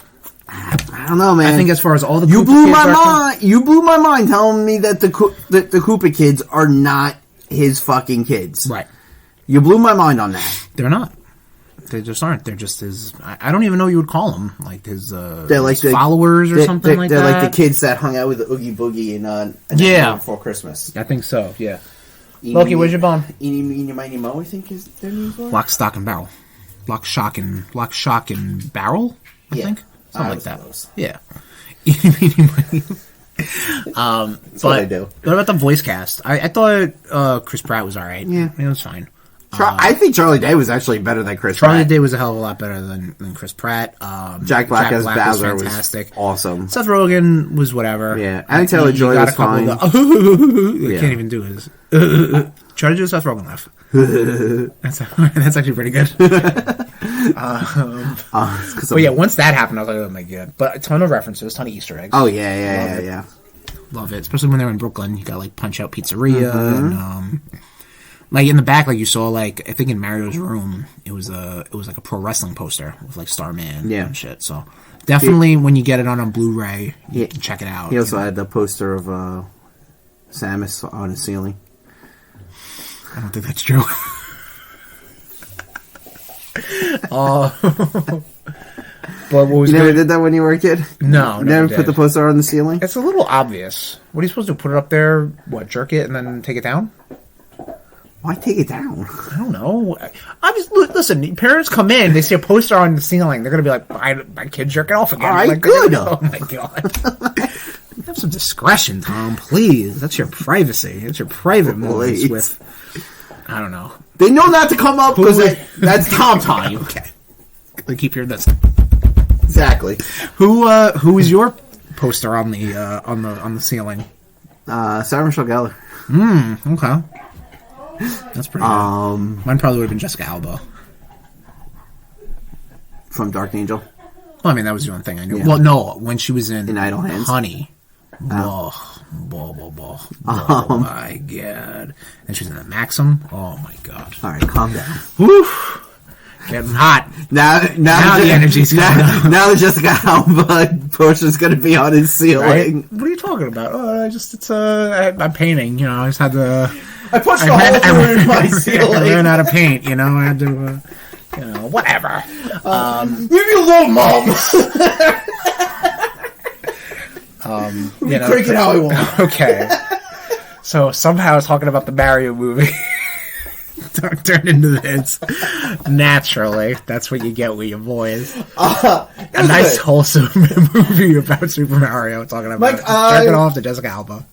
Speaker 2: I don't know, man.
Speaker 1: I think as far as all the
Speaker 2: you blew my mind. You blew my mind telling me that the Koopa Kids are not his fucking kids.
Speaker 1: Right.
Speaker 2: You blew my mind on that.
Speaker 1: They're not. They just aren't. They're just his... I don't even know what you would call them. Like his,
Speaker 2: they're like
Speaker 1: his followers or something like that.
Speaker 2: They're like the kids that hung out with the Oogie Boogie in Before Christmas.
Speaker 1: I think so, yeah. Loki, where's your bomb?
Speaker 2: Eeny, Meeny, Miny, Mo, I think is their names were?
Speaker 1: Lock, Stock, and Barrel. Lock, Shock, and Barrel, I think? Something like that.
Speaker 2: Close.
Speaker 1: Yeah. Eeny, Meeny, Miny,
Speaker 2: That's what I do.
Speaker 1: What about the voice cast? I thought Chris Pratt was alright.
Speaker 2: Yeah.
Speaker 1: It was fine.
Speaker 2: I think Charlie Day was actually better than Chris Pratt.
Speaker 1: Charlie Day was a hell of a lot better than Chris Pratt.
Speaker 2: Jack Black as Bowser was
Speaker 1: fantastic.
Speaker 2: Awesome.
Speaker 1: Seth Rogen was whatever.
Speaker 2: Yeah. Anya Taylor-Joy was fine.
Speaker 1: I can't even do his. Try to do a Seth Rogen laugh. That's actually pretty good. But yeah, once that happened, I was like, oh my god. But a ton of references, a ton of Easter eggs.
Speaker 2: Oh, yeah.
Speaker 1: Love it. Especially when they're in Brooklyn. You got like Punch Out Pizzeria and like in the back, like you saw, like I think in Mario's room, it was like a pro wrestling poster with like Starman and shit. So definitely, when you get it on Blu-ray, you can check it out.
Speaker 2: He also had the poster of Samus on his ceiling.
Speaker 1: I don't think that's true. But what was
Speaker 2: you never did that when you were a kid?
Speaker 1: No,
Speaker 2: you never put the poster on the ceiling?
Speaker 1: It's a little obvious. What are you supposed to do? Put it up there? What? Jerk it and then take it down?
Speaker 2: Why take it down?
Speaker 1: I don't know. Listen, parents come in, they see a poster on the ceiling, they're going to be like, my kid's jerking off again.
Speaker 2: All right,
Speaker 1: like,
Speaker 2: good.
Speaker 1: Oh, my God. Have some discretion, Tom, please. That's your privacy. That's your private moments with... I don't know.
Speaker 2: They know not to come up because that's Tom time.
Speaker 1: Okay. They keep hearing this.
Speaker 2: Exactly.
Speaker 1: Who is your poster on the ceiling?
Speaker 2: Sarah Michelle Gellar.
Speaker 1: Okay. That's pretty good. Mine probably would have been Jessica Alba.
Speaker 2: From Dark Angel?
Speaker 1: Well, I mean, that was the only thing I knew.
Speaker 2: Yeah.
Speaker 1: Well, no, when she was in
Speaker 2: Idle Hands?
Speaker 1: Honey. Oh my God. And she was in the Maxim. Oh, my God.
Speaker 2: All right, calm down.
Speaker 1: Woo! Getting hot.
Speaker 2: Now
Speaker 1: the energy's coming out.
Speaker 2: Now the Jessica Alba poster's going to be on his ceiling.
Speaker 1: Right? What are you talking about? Oh, I'm painting. You know, I just had to...
Speaker 2: I punched a hole through my ceiling.
Speaker 1: I ran out of paint, you know. I had to Whatever.
Speaker 2: Leave me alone, Mom! Crank it how I want.
Speaker 1: Okay. So somehow talking about the Mario movie turned into this. Naturally, that's what you get with your boys. A nice wholesome movie about Super Mario. Talking about jerking off to Jessica Alba.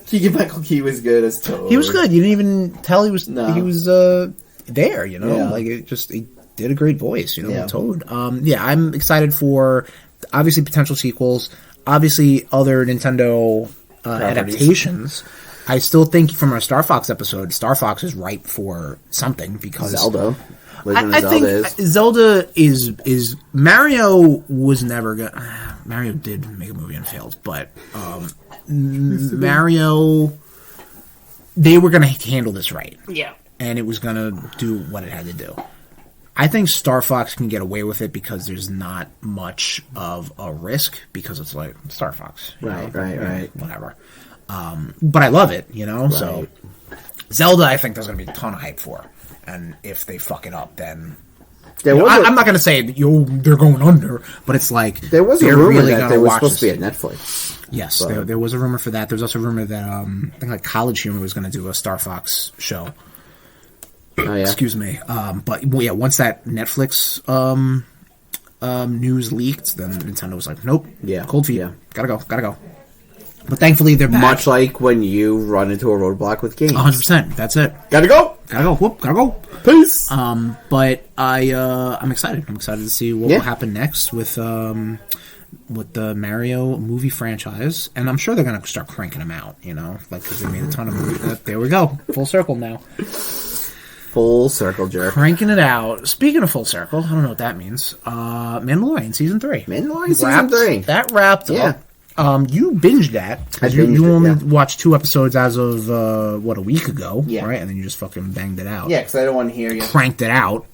Speaker 2: Keegan-Michael Key was good as Toad.
Speaker 1: He was good. You didn't even tell he was. No. He was there.
Speaker 2: Yeah.
Speaker 1: Like he did a great voice. Toad. I'm excited for obviously potential sequels. Obviously, other Nintendo adaptations. I still think from our Star Fox episode, Star Fox is ripe for something because
Speaker 2: Zelda.
Speaker 1: I think Zelda is Mario was never gonna. Mario did make a movie and failed, but Mario, they were gonna handle this right, and it was gonna do what it had to do. I think Star Fox can get away with it because there's not much of a risk because it's like Star Fox,
Speaker 2: right,
Speaker 1: whatever. But I love it, Right. So Zelda, I think there's going to be a ton of hype for, and if they fuck it up, then I'm not going to say they're going under, but it's like
Speaker 2: there was a rumor that they were supposed to be at Netflix.
Speaker 1: Yes, there was a rumor for that. There was also a rumor that I think like College Humor was going to do a Star Fox show.
Speaker 2: Oh, yeah?
Speaker 1: Excuse me. But once that Netflix news leaked, then Nintendo was like, nope.
Speaker 2: Yeah.
Speaker 1: Cold feet. Yeah. Gotta go. But thankfully they're back.
Speaker 2: Much like when you run into a roadblock with games.
Speaker 1: 100%. That's it.
Speaker 2: Gotta go.
Speaker 1: Whoop. Gotta go.
Speaker 2: Peace.
Speaker 1: But I'm excited. I'm excited to see what will happen next with the Mario movie franchise. And I'm sure they're gonna start cranking them out, like, because they made a ton of movies. There we go. Full circle now.
Speaker 2: Full circle jerk.
Speaker 1: Cranking it out. Speaking of full circle, I don't know what that means. Mandalorian Season 3.
Speaker 2: Season 3.
Speaker 1: That wrapped up. You binged that. You only watched 2 episodes as of, a week ago, right? And then you just fucking banged it out.
Speaker 2: Yeah, because I don't want to hear you.
Speaker 1: Cranked it out.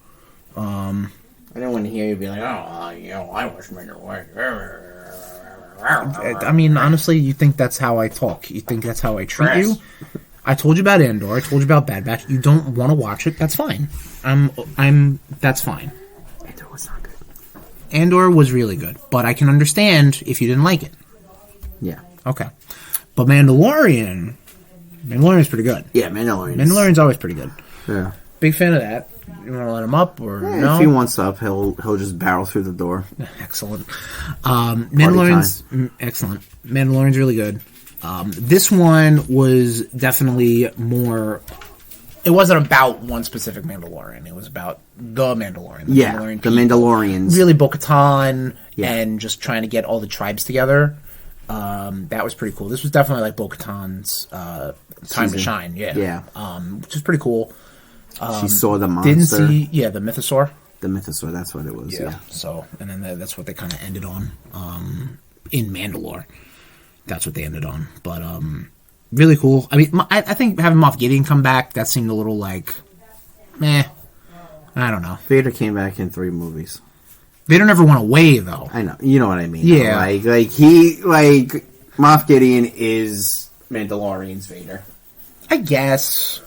Speaker 2: I don't want to hear you be like, I watched Mandalorian.
Speaker 1: I mean, honestly, you think that's how I talk? You think that's how I treat you? I told you about Andor. I told you about Bad Batch. You don't want to watch it. That's fine. That's fine.
Speaker 2: Andor was not good.
Speaker 1: Andor was really good, but I can understand if you didn't like it.
Speaker 2: Yeah.
Speaker 1: Okay. But Mandalorian's pretty good.
Speaker 2: Yeah,
Speaker 1: Mandalorian's always pretty good.
Speaker 2: Yeah.
Speaker 1: Big fan of that. You want to let him up or no?
Speaker 2: If he wants up, he'll just barrel through the door.
Speaker 1: Excellent. Mandalorian's excellent. Mandalorian's really good. This one was definitely more. It wasn't about one specific Mandalorian. It was about the Mandalorian.
Speaker 2: The Mandalorians.
Speaker 1: Really, Bo-Katan and just trying to get all the tribes together. That was pretty cool. This was definitely like Bo-Katan's time to shine. Yeah. Which is pretty cool.
Speaker 2: She saw the monster.
Speaker 1: The Mythosaur.
Speaker 2: The Mythosaur, that's what it was. Yeah.
Speaker 1: So, and then that's what they kind of ended on in Mandalore. That's what they ended on. But really cool. I mean, I think having Moff Gideon come back, that seemed a little like, meh. I don't know.
Speaker 2: Vader came back in 3 movies.
Speaker 1: Vader never went away, though.
Speaker 2: I know. You know what I mean.
Speaker 1: Yeah.
Speaker 2: Moff Gideon is Mandalorian's Vader.
Speaker 1: I guess.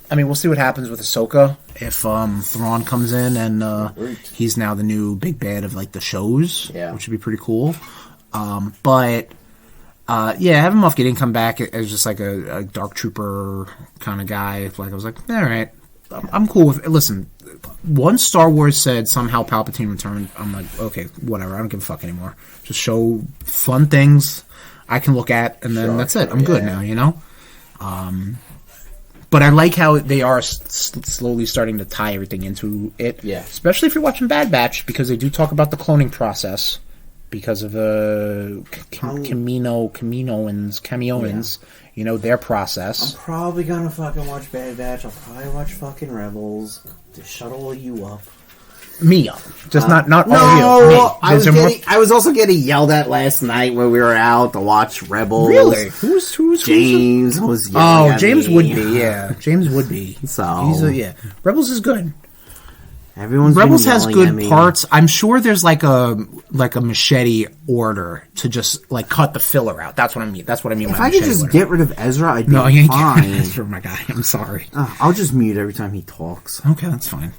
Speaker 1: I mean, we'll see what happens with Ahsoka. If Thrawn comes in and he's now the new big bad of like the shows, which would be pretty cool. But having Moff Gideon come back as just like a dark trooper kind of guy, like I was like, all right, I'm cool with it. Listen, once Star Wars said somehow Palpatine returned, I'm like, okay, whatever. I don't give a fuck anymore. Just show fun things I can look at, and then that's it. I'm good now, But I like how they are slowly starting to tie everything into it. Yeah. Especially if you're watching Bad Batch, because they do talk about the cloning process because of the Kaminoans, their process.
Speaker 2: I'm probably gonna fucking watch Bad Batch. I'll probably watch fucking Rebels to shuttle you up.
Speaker 1: Me up. Just not all of you. Me.
Speaker 2: I was also getting yelled at last night when we were out to watch Rebels.
Speaker 1: Really? Who's
Speaker 2: James was yelling at
Speaker 1: James
Speaker 2: me.
Speaker 1: would be, yeah. James would be.
Speaker 2: So
Speaker 1: Rebels is good. Rebels has good parts. I'm sure there's like a machete order to just like cut the filler out. That's what I mean. That's what I mean.
Speaker 2: If I could just get rid of Ezra, I'd be fine.
Speaker 1: No, you ain't getting rid of Ezra, my guy. I'm sorry.
Speaker 2: I'll just mute every time he talks.
Speaker 1: Okay, that's fine.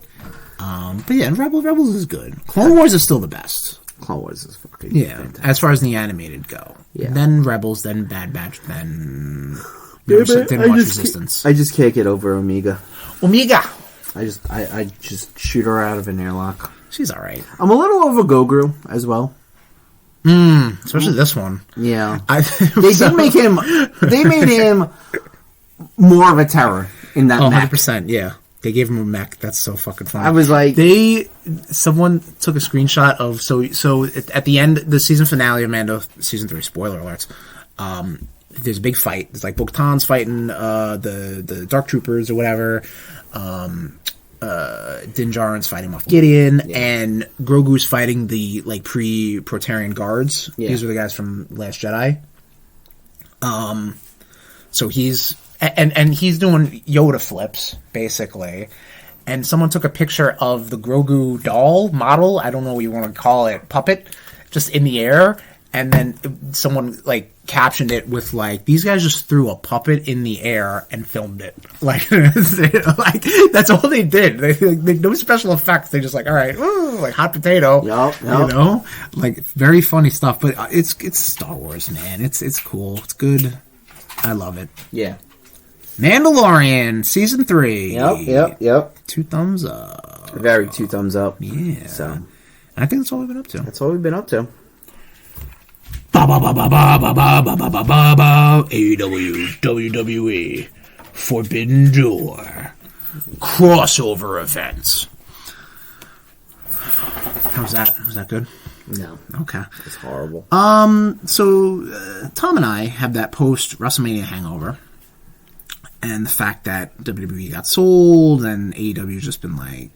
Speaker 1: But yeah, Rebels is good. Clone Wars is still the best.
Speaker 2: Clone Wars is fucking
Speaker 1: fantastic. As far as the animated go.
Speaker 2: Yeah.
Speaker 1: Then Rebels, then Bad Batch, then Resistance.
Speaker 2: I just can't get over Omega.
Speaker 1: I
Speaker 2: just shoot her out of an airlock.
Speaker 1: She's alright.
Speaker 2: I'm a little over Goguru as well.
Speaker 1: Especially this one.
Speaker 2: Yeah. They made him more of a terror in that mech.
Speaker 1: 100%, yeah. They gave him a mech. That's so fucking funny.
Speaker 2: I was like...
Speaker 1: Someone took a screenshot of... So at the end, the season finale of Mando, season 3, spoiler alerts, there's a big fight. It's like Bo-Katan's fighting the Dark Troopers or whatever. Din Djarin's fighting Moff Gideon, and Grogu's fighting the like pre-Praetorian guards. Yeah. These are the guys from Last Jedi. So he's and he's doing Yoda flips basically, and someone took a picture of the Grogu doll model. I don't know what you want to call it, puppet, just in the air. And then someone like captioned it with like, "These guys just threw a puppet in the air and filmed it." Like, like that's all they did. They no special effects. They just like, all right, ooh, like hot potato.
Speaker 2: Yep.
Speaker 1: You know, like very funny stuff. But it's Star Wars, man. It's cool. It's good. I love it.
Speaker 2: Yeah.
Speaker 1: Mandalorian season 3.
Speaker 2: Yep.
Speaker 1: 2 thumbs up.
Speaker 2: Very 2 thumbs up.
Speaker 1: Yeah.
Speaker 2: So,
Speaker 1: and I think that's all we've been up to.
Speaker 2: That's all we've been up to.
Speaker 1: AEW, WWE, Forbidden Door, crossover events. How's that? Was that good?
Speaker 2: No.
Speaker 1: Okay.
Speaker 2: It's horrible.
Speaker 1: So Tom and I have that post WrestleMania hangover, and the fact that WWE got sold and AEW's just been like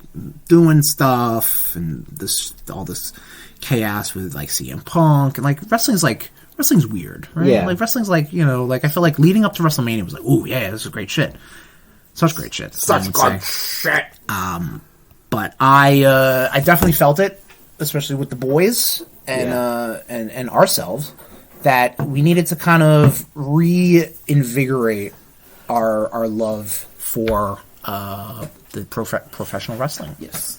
Speaker 1: doing stuff, and all this chaos with like CM Punk, and like wrestling's weird, right?
Speaker 2: Yeah.
Speaker 1: Like wrestling's like, you know, like I feel like leading up to WrestleMania was like, ooh yeah, this is great shit. Such great shit.
Speaker 2: Such good shit.
Speaker 1: But I definitely felt it, especially with the boys and ourselves, that we needed to kind of reinvigorate our love for the professional wrestling.
Speaker 2: Yes.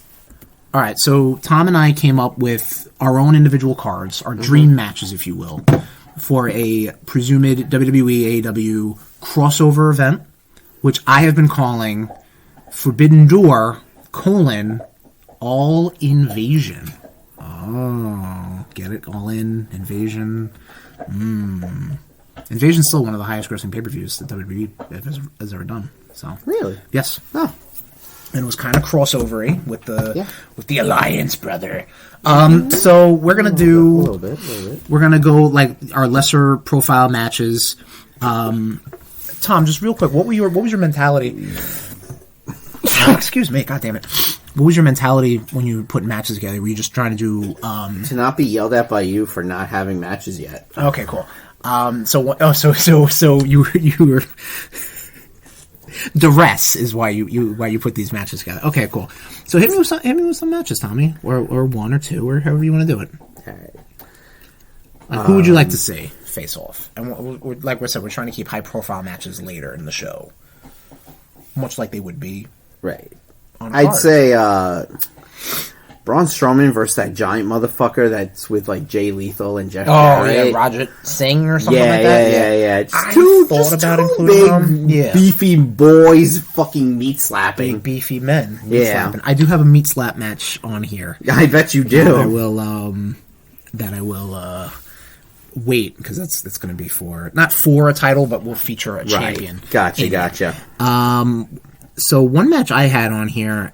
Speaker 1: All right, so Tom and I came up with our own individual cards, our dream matches, if you will, for a presumed WWE-AEW crossover event, which I have been calling Forbidden Door, All Invasion. Oh, get it? All In, Invasion. Invasion's still one of the highest grossing pay-per-views that WWE has ever done. So
Speaker 2: Really?
Speaker 1: Yes.
Speaker 2: Oh.
Speaker 1: And it was kind of crossover-y with the Alliance, brother. So we're gonna do
Speaker 2: a little bit.
Speaker 1: We're gonna go like our lesser profile matches. Tom, just real quick, what was your mentality? Excuse me, God damn it. What was your mentality when you put matches together? Were you just trying to do
Speaker 2: to not be yelled at by you for not having matches yet?
Speaker 1: Okay, cool. So you were. Duress is why you put these matches together. Okay, cool. So hit me with some matches, Tommy, or one or two, or however you want to do it.
Speaker 2: All right.
Speaker 1: Like, who would you like to see face off? And like we said, we're trying to keep high profile matches later in the show, much like they would be.
Speaker 2: Right.
Speaker 1: On
Speaker 2: I'd say Braun Strowman versus that giant motherfucker that's with like Jay Lethal and Jeff Jarrett.
Speaker 1: Yeah, Rajat Singh or something like that.
Speaker 2: Yeah.
Speaker 1: I thought about including them. Yeah.
Speaker 2: Beefy boys fucking meat slapping.
Speaker 1: Big beefy men.
Speaker 2: Yeah.
Speaker 1: I do have a meat slap match on here.
Speaker 2: I bet you do.
Speaker 1: That I will wait, because that's going to be not for a title, but will feature a champion.
Speaker 2: Gotcha.
Speaker 1: So one match I had on here,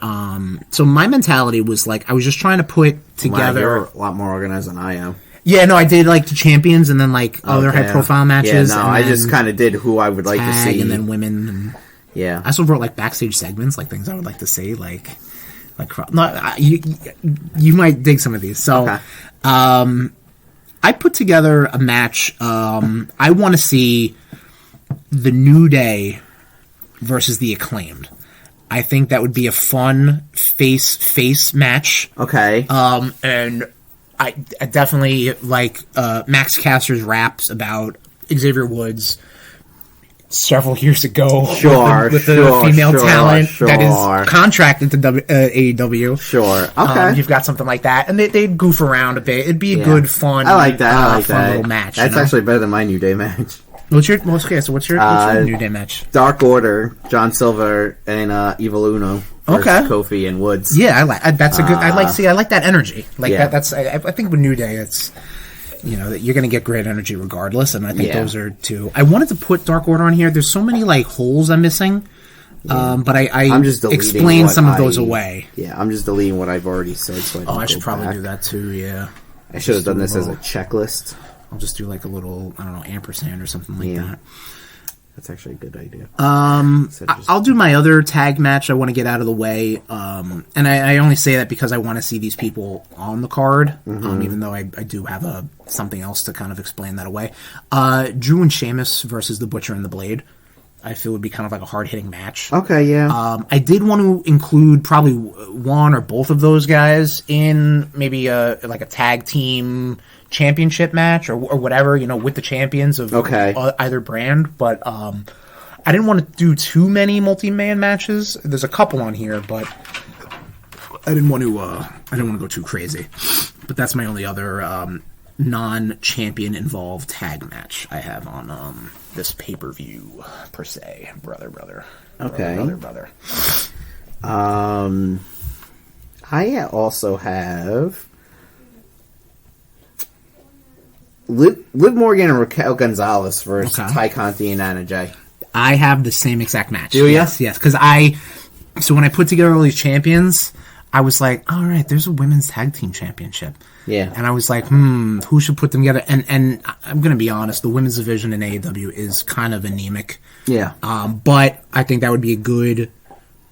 Speaker 1: so my mentality was like, I was just trying to put together...
Speaker 2: You're a lot more organized than I am.
Speaker 1: Yeah, no, I did like the champions and then like other high-profile matches.
Speaker 2: Yeah, no, I just kind of did who I would like to see.
Speaker 1: And then women. And
Speaker 2: yeah.
Speaker 1: I also wrote like backstage segments, like things I would like to see, like you might dig some of these. So,
Speaker 2: okay.
Speaker 1: I put together a match. I want to see the New Day versus the Acclaimed. I think that would be a fun face match.
Speaker 2: Okay.
Speaker 1: And I definitely like Max Caster's raps about Xavier Woods several years ago with the female talent that is contracted to AEW.
Speaker 2: Sure. Okay.
Speaker 1: You've got something like that, and they'd goof around a bit. It'd be a good, fun.
Speaker 2: I like that.
Speaker 1: Fun little match.
Speaker 2: That's actually better than my New Day match.
Speaker 1: What's your New Day match?
Speaker 2: Dark Order, John Silver and Evil Uno. Kofi and Woods.
Speaker 1: Yeah, I like that's a good. I like that energy. That's. I think with New Day, it's that you're going to get great energy regardless, and I think those are two. I wanted to put Dark Order on here. There's so many holes I'm missing, but I'm just explain some of those away.
Speaker 2: Yeah, I'm just deleting what I've already said. So
Speaker 1: I should probably do that too. Yeah,
Speaker 2: I should have done this as a checklist.
Speaker 1: I'll just do a little, I don't know, ampersand or something like that.
Speaker 2: That's actually a good idea.
Speaker 1: I'll do my other tag match I want to get out of the way. And I only say that because I want to see these people on the card, even though I do have something else to kind of explain that away. Drew and Sheamus versus the Butcher and the Blade. I feel would be kind of like a hard-hitting match.
Speaker 2: Okay, yeah.
Speaker 1: I did want to include probably one or both of those guys in maybe a tag team championship match or whatever, with the champions of either brand. But I didn't want to do too many multi-man matches. There's a couple on here, but I didn't want to go too crazy. But that's my only other non-champion involved tag match I have on this pay-per-view per se. Brother.
Speaker 2: I also have Liv Morgan and Raquel Gonzalez versus Ty Conti and Anna Jay.
Speaker 1: I have the same exact match.
Speaker 2: Do you?
Speaker 1: Yes. Because so when I put together all these champions, I was like, all right, there's a women's tag team championship.
Speaker 2: Yeah.
Speaker 1: And I was like, who should put them together? And I'm going to be honest, the women's division in AEW is kind of anemic.
Speaker 2: Yeah.
Speaker 1: But I think that would be a good...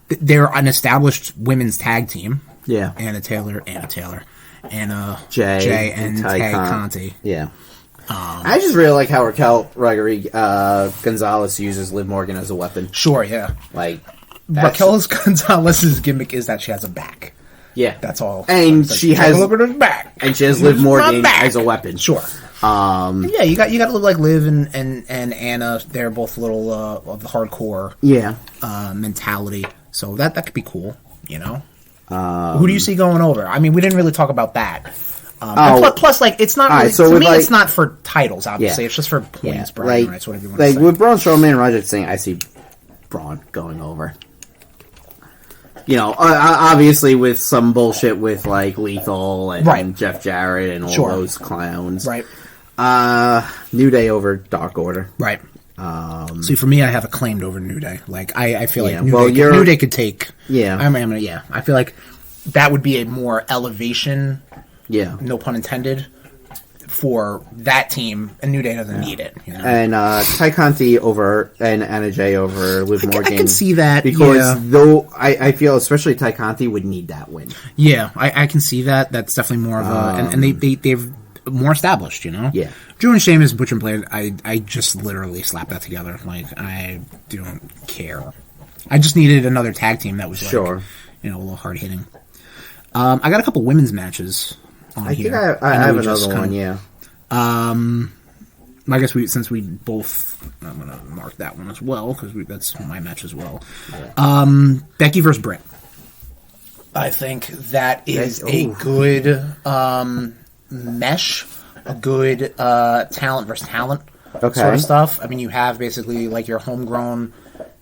Speaker 1: They're an established women's tag team.
Speaker 2: Yeah.
Speaker 1: Anna Taylor, and
Speaker 2: Jay
Speaker 1: and Tay Conti.
Speaker 2: Yeah. I just really like how Raquel Gonzalez uses Liv Morgan as a weapon.
Speaker 1: Sure, yeah. Raquel Gonzalez's gimmick is that she has a back.
Speaker 2: Yeah,
Speaker 1: that's all.
Speaker 2: And she has
Speaker 1: look at her back,
Speaker 2: and she has Liv Morgan as a weapon.
Speaker 1: Sure. Yeah, you got to look like Liv and Anna. They're both a little of the hardcore mentality, so that could be cool. Who do you see going over? I mean, we didn't really talk about that. Plus, it's not really, to me. It's not for titles. Obviously, it's just for points, bragging rights, whatever you want to say.
Speaker 2: With Braun Strowman and Roderick Singh, I see Braun going over. Obviously with some bullshit with Lethal and Jeff Jarrett and all those clowns.
Speaker 1: Right.
Speaker 2: New Day over Dark Order.
Speaker 1: Right. See, for me, I have a claimed over New Day. I feel like New Day could take.
Speaker 2: Yeah.
Speaker 1: I feel like that would be a more elevation.
Speaker 2: Yeah.
Speaker 1: No pun intended. For that team, and New Day doesn't need it.
Speaker 2: And Ty Conti over and Anna Jay over Liv Morgan.
Speaker 1: I can see that
Speaker 2: because I feel especially Ty Conti would need that win.
Speaker 1: Yeah, I can see that. That's definitely more of a and they've more established.
Speaker 2: Yeah.
Speaker 1: Drew and Sheamus, Butcher and Blade. I just literally slapped that together. I don't care. I just needed another tag team that was a little hard hitting. I got a couple women's matches. I think
Speaker 2: I have another one, yeah.
Speaker 1: I guess since we both, I'm going to mark that one as well, because that's my match as well. Yeah. Becky versus Britt. I think that is a good mesh, a good talent versus talent sort of stuff. I mean, you have basically your homegrown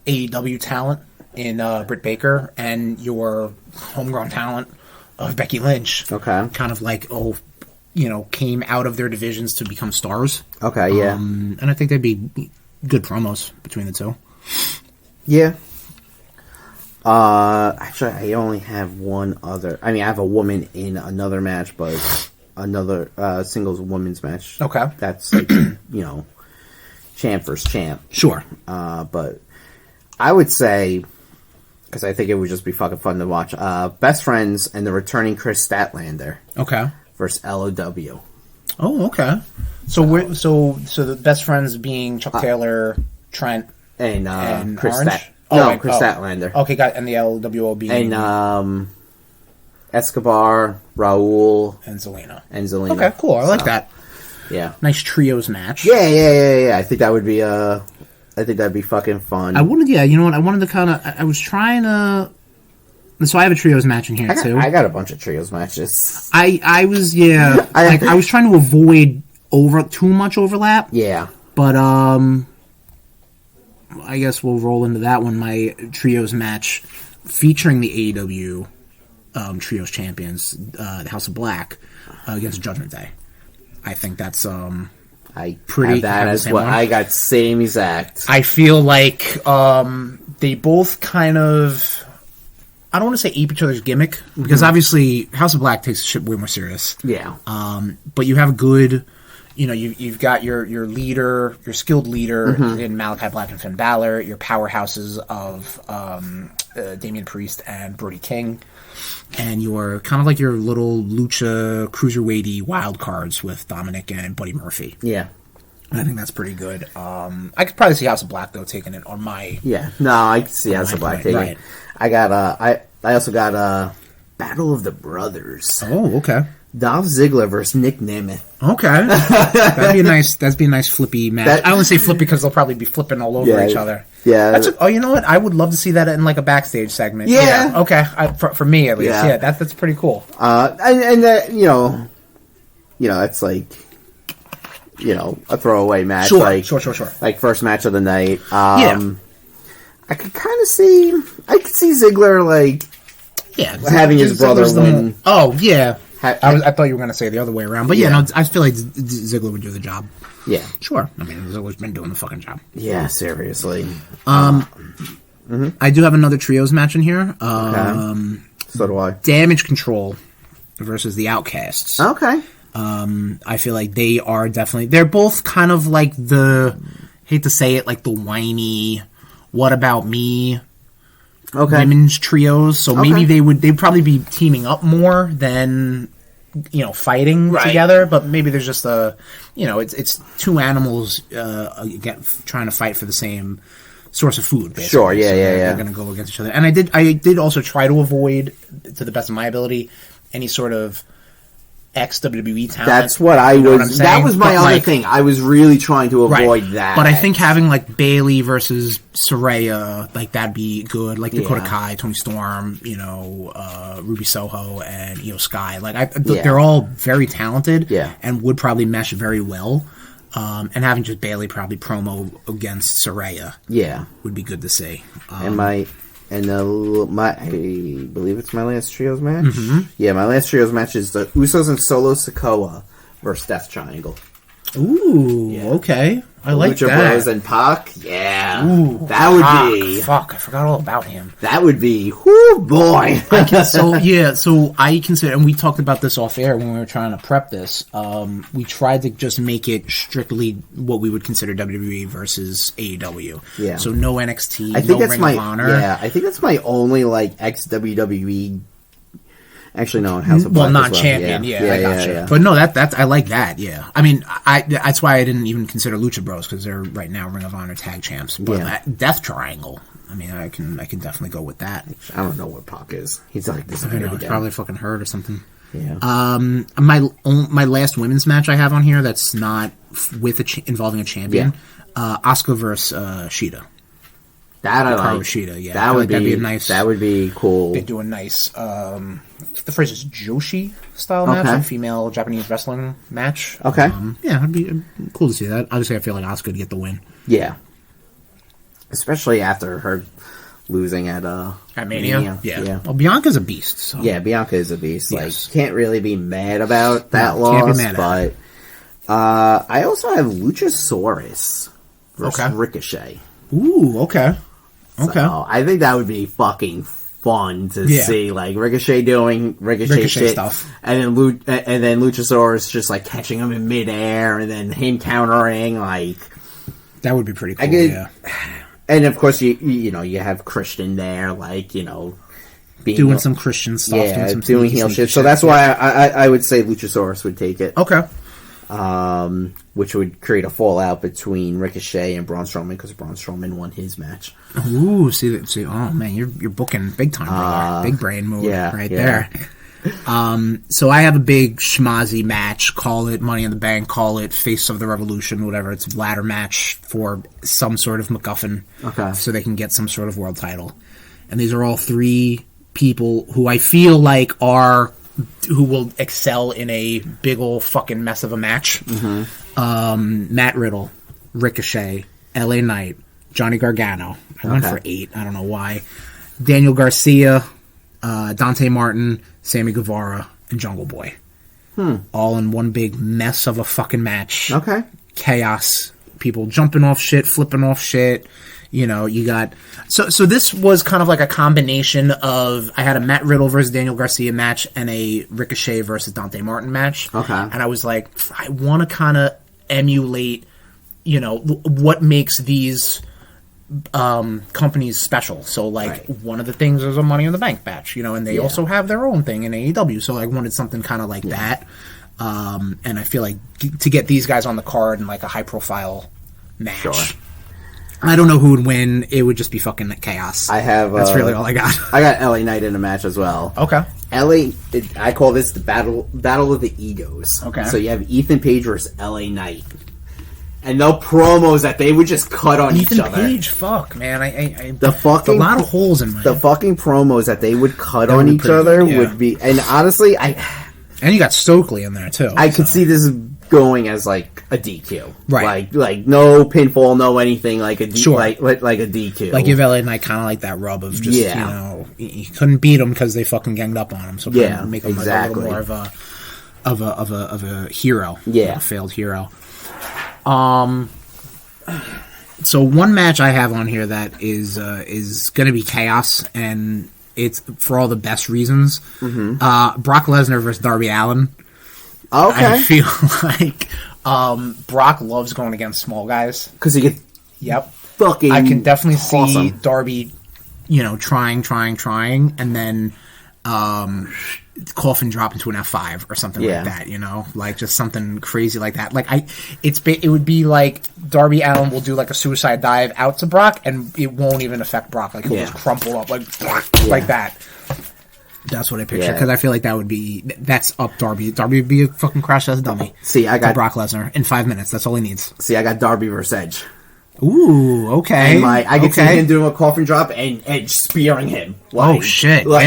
Speaker 1: AEW talent in Britt Baker and your homegrown talent of Becky Lynch.
Speaker 2: Okay.
Speaker 1: Kind of came out of their divisions to become stars.
Speaker 2: Okay, yeah.
Speaker 1: And I think they'd be good promos between the two.
Speaker 2: Yeah. Actually, I only have one other. I mean, I have a woman in another match, but another singles women's match.
Speaker 1: Okay.
Speaker 2: That's, champ versus champ.
Speaker 1: Sure.
Speaker 2: But I would say... because I think it would just be fucking fun to watch. Best Friends and the returning Chris Statlander.
Speaker 1: Okay.
Speaker 2: Versus LOW.
Speaker 1: Oh, okay. So the Best Friends being Chuck Taylor, Trent,
Speaker 2: and Chris
Speaker 1: Orange?
Speaker 2: Chris Statlander.
Speaker 1: Okay, got and the LWO being
Speaker 2: and Escobar, Raul,
Speaker 1: and Zelina.
Speaker 2: Okay,
Speaker 1: cool. I like that.
Speaker 2: Yeah,
Speaker 1: nice trios match.
Speaker 2: Yeah. I think that would be that'd be fucking fun.
Speaker 1: I wanted to kind of. I was trying to. So I have a trios match in here too.
Speaker 2: I got a bunch of trios matches.
Speaker 1: I was I was trying to avoid too much overlap.
Speaker 2: Yeah,
Speaker 1: but I guess we'll roll into that one. My trios match featuring the AEW trios champions, the House of Black, against Judgment Day. I think that's
Speaker 2: I pretty that as what I got same exact.
Speaker 1: I feel like they both kind of. I don't want to say ape each other's gimmick because obviously House of Black takes shit way more serious.
Speaker 2: Yeah.
Speaker 1: But you have a good, you've got your leader, your skilled leader in Malachi Black and Finn Balor, your powerhouses of Damian Priest and Brody King, and your kind of like your little lucha cruiserweighty wild cards with Dominic and Buddy Murphy.
Speaker 2: Yeah.
Speaker 1: I think that's pretty good. I could probably see House of Black though taking it on my.
Speaker 2: Yeah, no, I can see House of Black taking it. I got I also got Battle of the Brothers.
Speaker 1: Oh, okay.
Speaker 2: Dolph Ziggler versus Nick Nemeth.
Speaker 1: Okay, that'd be a nice flippy match. I only say flippy because they'll probably be flipping all over each other.
Speaker 2: Yeah.
Speaker 1: You know what? I would love to see that in like a backstage segment.
Speaker 2: Yeah.
Speaker 1: Okay. For me at least. Yeah. That's pretty cool.
Speaker 2: It's like. A throwaway match.
Speaker 1: Sure.
Speaker 2: Like first match of the night. I could kind of see Ziggler having his brother win.
Speaker 1: Oh yeah. I thought you were going to say the other way around, but I feel like Ziggler would do the job.
Speaker 2: Yeah,
Speaker 1: sure. I mean, Ziggler's been doing the fucking job.
Speaker 2: Yeah, seriously.
Speaker 1: I do have another trios match in here.
Speaker 2: Okay. So do I.
Speaker 1: Damage Control versus the Outcasts.
Speaker 2: Okay.
Speaker 1: I feel like they're both kind of like hate to say it, like the whiny, what about me women's trios. So maybe they'd probably be teaming up more than, fighting together, but maybe there's just it's two animals, trying to fight for the same source of food, basically.
Speaker 2: Sure, yeah.
Speaker 1: They're going to go against each other. And I did also try to avoid, to the best of my ability, any sort of ex-WWE talent.
Speaker 2: That's what I was. That was my other thing. I was really trying to avoid that.
Speaker 1: But I think having like Bayley versus Saraya, like that'd be good. Like Dakota Kai, Toni Storm, Ruby Soho, and Io Sky. Like they're all very talented. And would probably mesh very well. And having just Bayley probably promo against Saraya. Would be good to see. I believe it's my last trios match. Mm-hmm. Yeah, my last trios match is the Usos and Solo Sikoa versus Death Triangle. Ooh, okay. I like
Speaker 2: Lucha
Speaker 1: that.
Speaker 2: Bros and Pac. Yeah.
Speaker 1: Ooh,
Speaker 2: that would be...
Speaker 1: Fuck, I forgot all about him.
Speaker 2: That would be... Whoo, boy!
Speaker 1: So I consider... And we talked about this off air when we were trying to prep this. We tried to just make it strictly what we would consider WWE versus AEW.
Speaker 2: Yeah.
Speaker 1: So no NXT,
Speaker 2: no
Speaker 1: Ring of Honor.
Speaker 2: Yeah, I think that's my only, ex-WWE... Actually, no, House of Black.
Speaker 1: Well, not champion. I got you. Yeah. But no, I like that. Yeah, I mean, that's why I didn't even consider Lucha Bros because they're right now Ring of Honor tag champs. But Death Triangle, I mean, I can definitely go with that.
Speaker 2: I don't know what Pac is. He's like this.
Speaker 1: He's probably fucking hurt or something.
Speaker 2: Yeah.
Speaker 1: My last women's match I have on here that's not with involving a champion. Asuka versus Shida.
Speaker 2: That I like.
Speaker 1: Shida, yeah.
Speaker 2: That'd be
Speaker 1: a nice.
Speaker 2: That would be cool.
Speaker 1: They do a nice. The phrase is Joshi style match, a female Japanese wrestling match.
Speaker 2: Okay.
Speaker 1: It'd be cool to see that. Obviously, I feel like Asuka would get the win.
Speaker 2: Yeah. Especially after her losing at
Speaker 1: Mania. Yeah. Well, Bianca's a beast. So.
Speaker 2: Yeah, Bianca is a beast. Yes. Can't really be mad about that loss. Can't be mad at it. I also have Luchasaurus versus Ricochet.
Speaker 1: Ooh, okay.
Speaker 2: So I think that would be fucking fun to see, Ricochet doing Ricochet shit
Speaker 1: stuff,
Speaker 2: and then Luchasaurus just catching him in midair, and then him countering.
Speaker 1: That would be pretty cool.
Speaker 2: And of course you have Christian there,
Speaker 1: doing some Christian stuff,
Speaker 2: doing heel shit. So that's why I would say Luchasaurus would take it.
Speaker 1: Okay.
Speaker 2: which would create a fallout between Ricochet and Braun Strowman because Braun Strowman won his match.
Speaker 1: Ooh, see, oh man, you're booking big time, brother. Big brain move there. So I have a big schmozzy match. Call it Money in the Bank. Call it Face of the Revolution. Whatever. It's a ladder match for some sort of MacGuffin.
Speaker 2: Okay.
Speaker 1: So they can get some sort of world title. And these are all three people who I feel like who will excel in a big ol' fucking mess of a match. Matt Riddle, Ricochet, LA Knight, Johnny Gargano. I went for 8. I don't know why. Daniel Garcia, Dante Martin, Sammy Guevara, and Jungle Boy. All in one big mess of a fucking match.
Speaker 2: Okay.
Speaker 1: Chaos. People jumping off shit, flipping off shit. You know, you got... So this was kind of like a combination of... I had a Matt Riddle versus Daniel Garcia match and a Ricochet versus Dante Martin match.
Speaker 2: Okay.
Speaker 1: And I was like, I want to kind of emulate, you know, what makes these companies special. So, like, one of the things is a Money in the Bank match, you know, and they also have their own thing in AEW. So I wanted something kind of like that. And I feel like to get these guys on the card in, like, a high-profile match...
Speaker 2: Sure.
Speaker 1: I don't know who would win. It would just be fucking chaos. That's really all I got.
Speaker 2: I got LA Knight in a match as well.
Speaker 1: Okay.
Speaker 2: I call this the battle of the egos.
Speaker 1: Okay.
Speaker 2: So you have Ethan Page versus LA Knight. And no promos that they would just cut on each other.
Speaker 1: Ethan Page, fuck, man. A
Speaker 2: lot
Speaker 1: of holes in my...
Speaker 2: The fucking promos that they would cut on each other would be... And honestly,
Speaker 1: And you got Stokely in there, too.
Speaker 2: I could see this going as, like, a DQ.
Speaker 1: Right.
Speaker 2: Like no pinfall, no anything, like a DQ.
Speaker 1: Like, give LA Knight kind of like that rub of just, you know... You couldn't beat him because they fucking ganged up on him. So make him like a little more of a hero.
Speaker 2: Yeah.
Speaker 1: A failed hero. So one match I have on here that is going to be chaos, and it's for all the best reasons. Brock Lesnar versus Darby Allin.
Speaker 2: Okay.
Speaker 1: I feel like Brock loves going against small guys
Speaker 2: because he gets fucking.
Speaker 1: I can definitely see Darby, you know, trying, and then coffin drop into an F5 or something like that, you know, like just something crazy like that. Like it would be like Darby Allin will do like a suicide dive out to Brock, and it won't even affect Brock. Like he'll just crumple up like that. That's what I picture because I feel like that's up Darby. Darby would be a fucking crash as a dummy.
Speaker 2: See, I got
Speaker 1: Brock Lesnar in 5 minutes. That's all he needs.
Speaker 2: See, I got Darby versus Edge.
Speaker 1: Ooh, okay.
Speaker 2: And I can see him doing a coffin drop and Edge spearing him.
Speaker 1: Like, oh shit!
Speaker 2: Like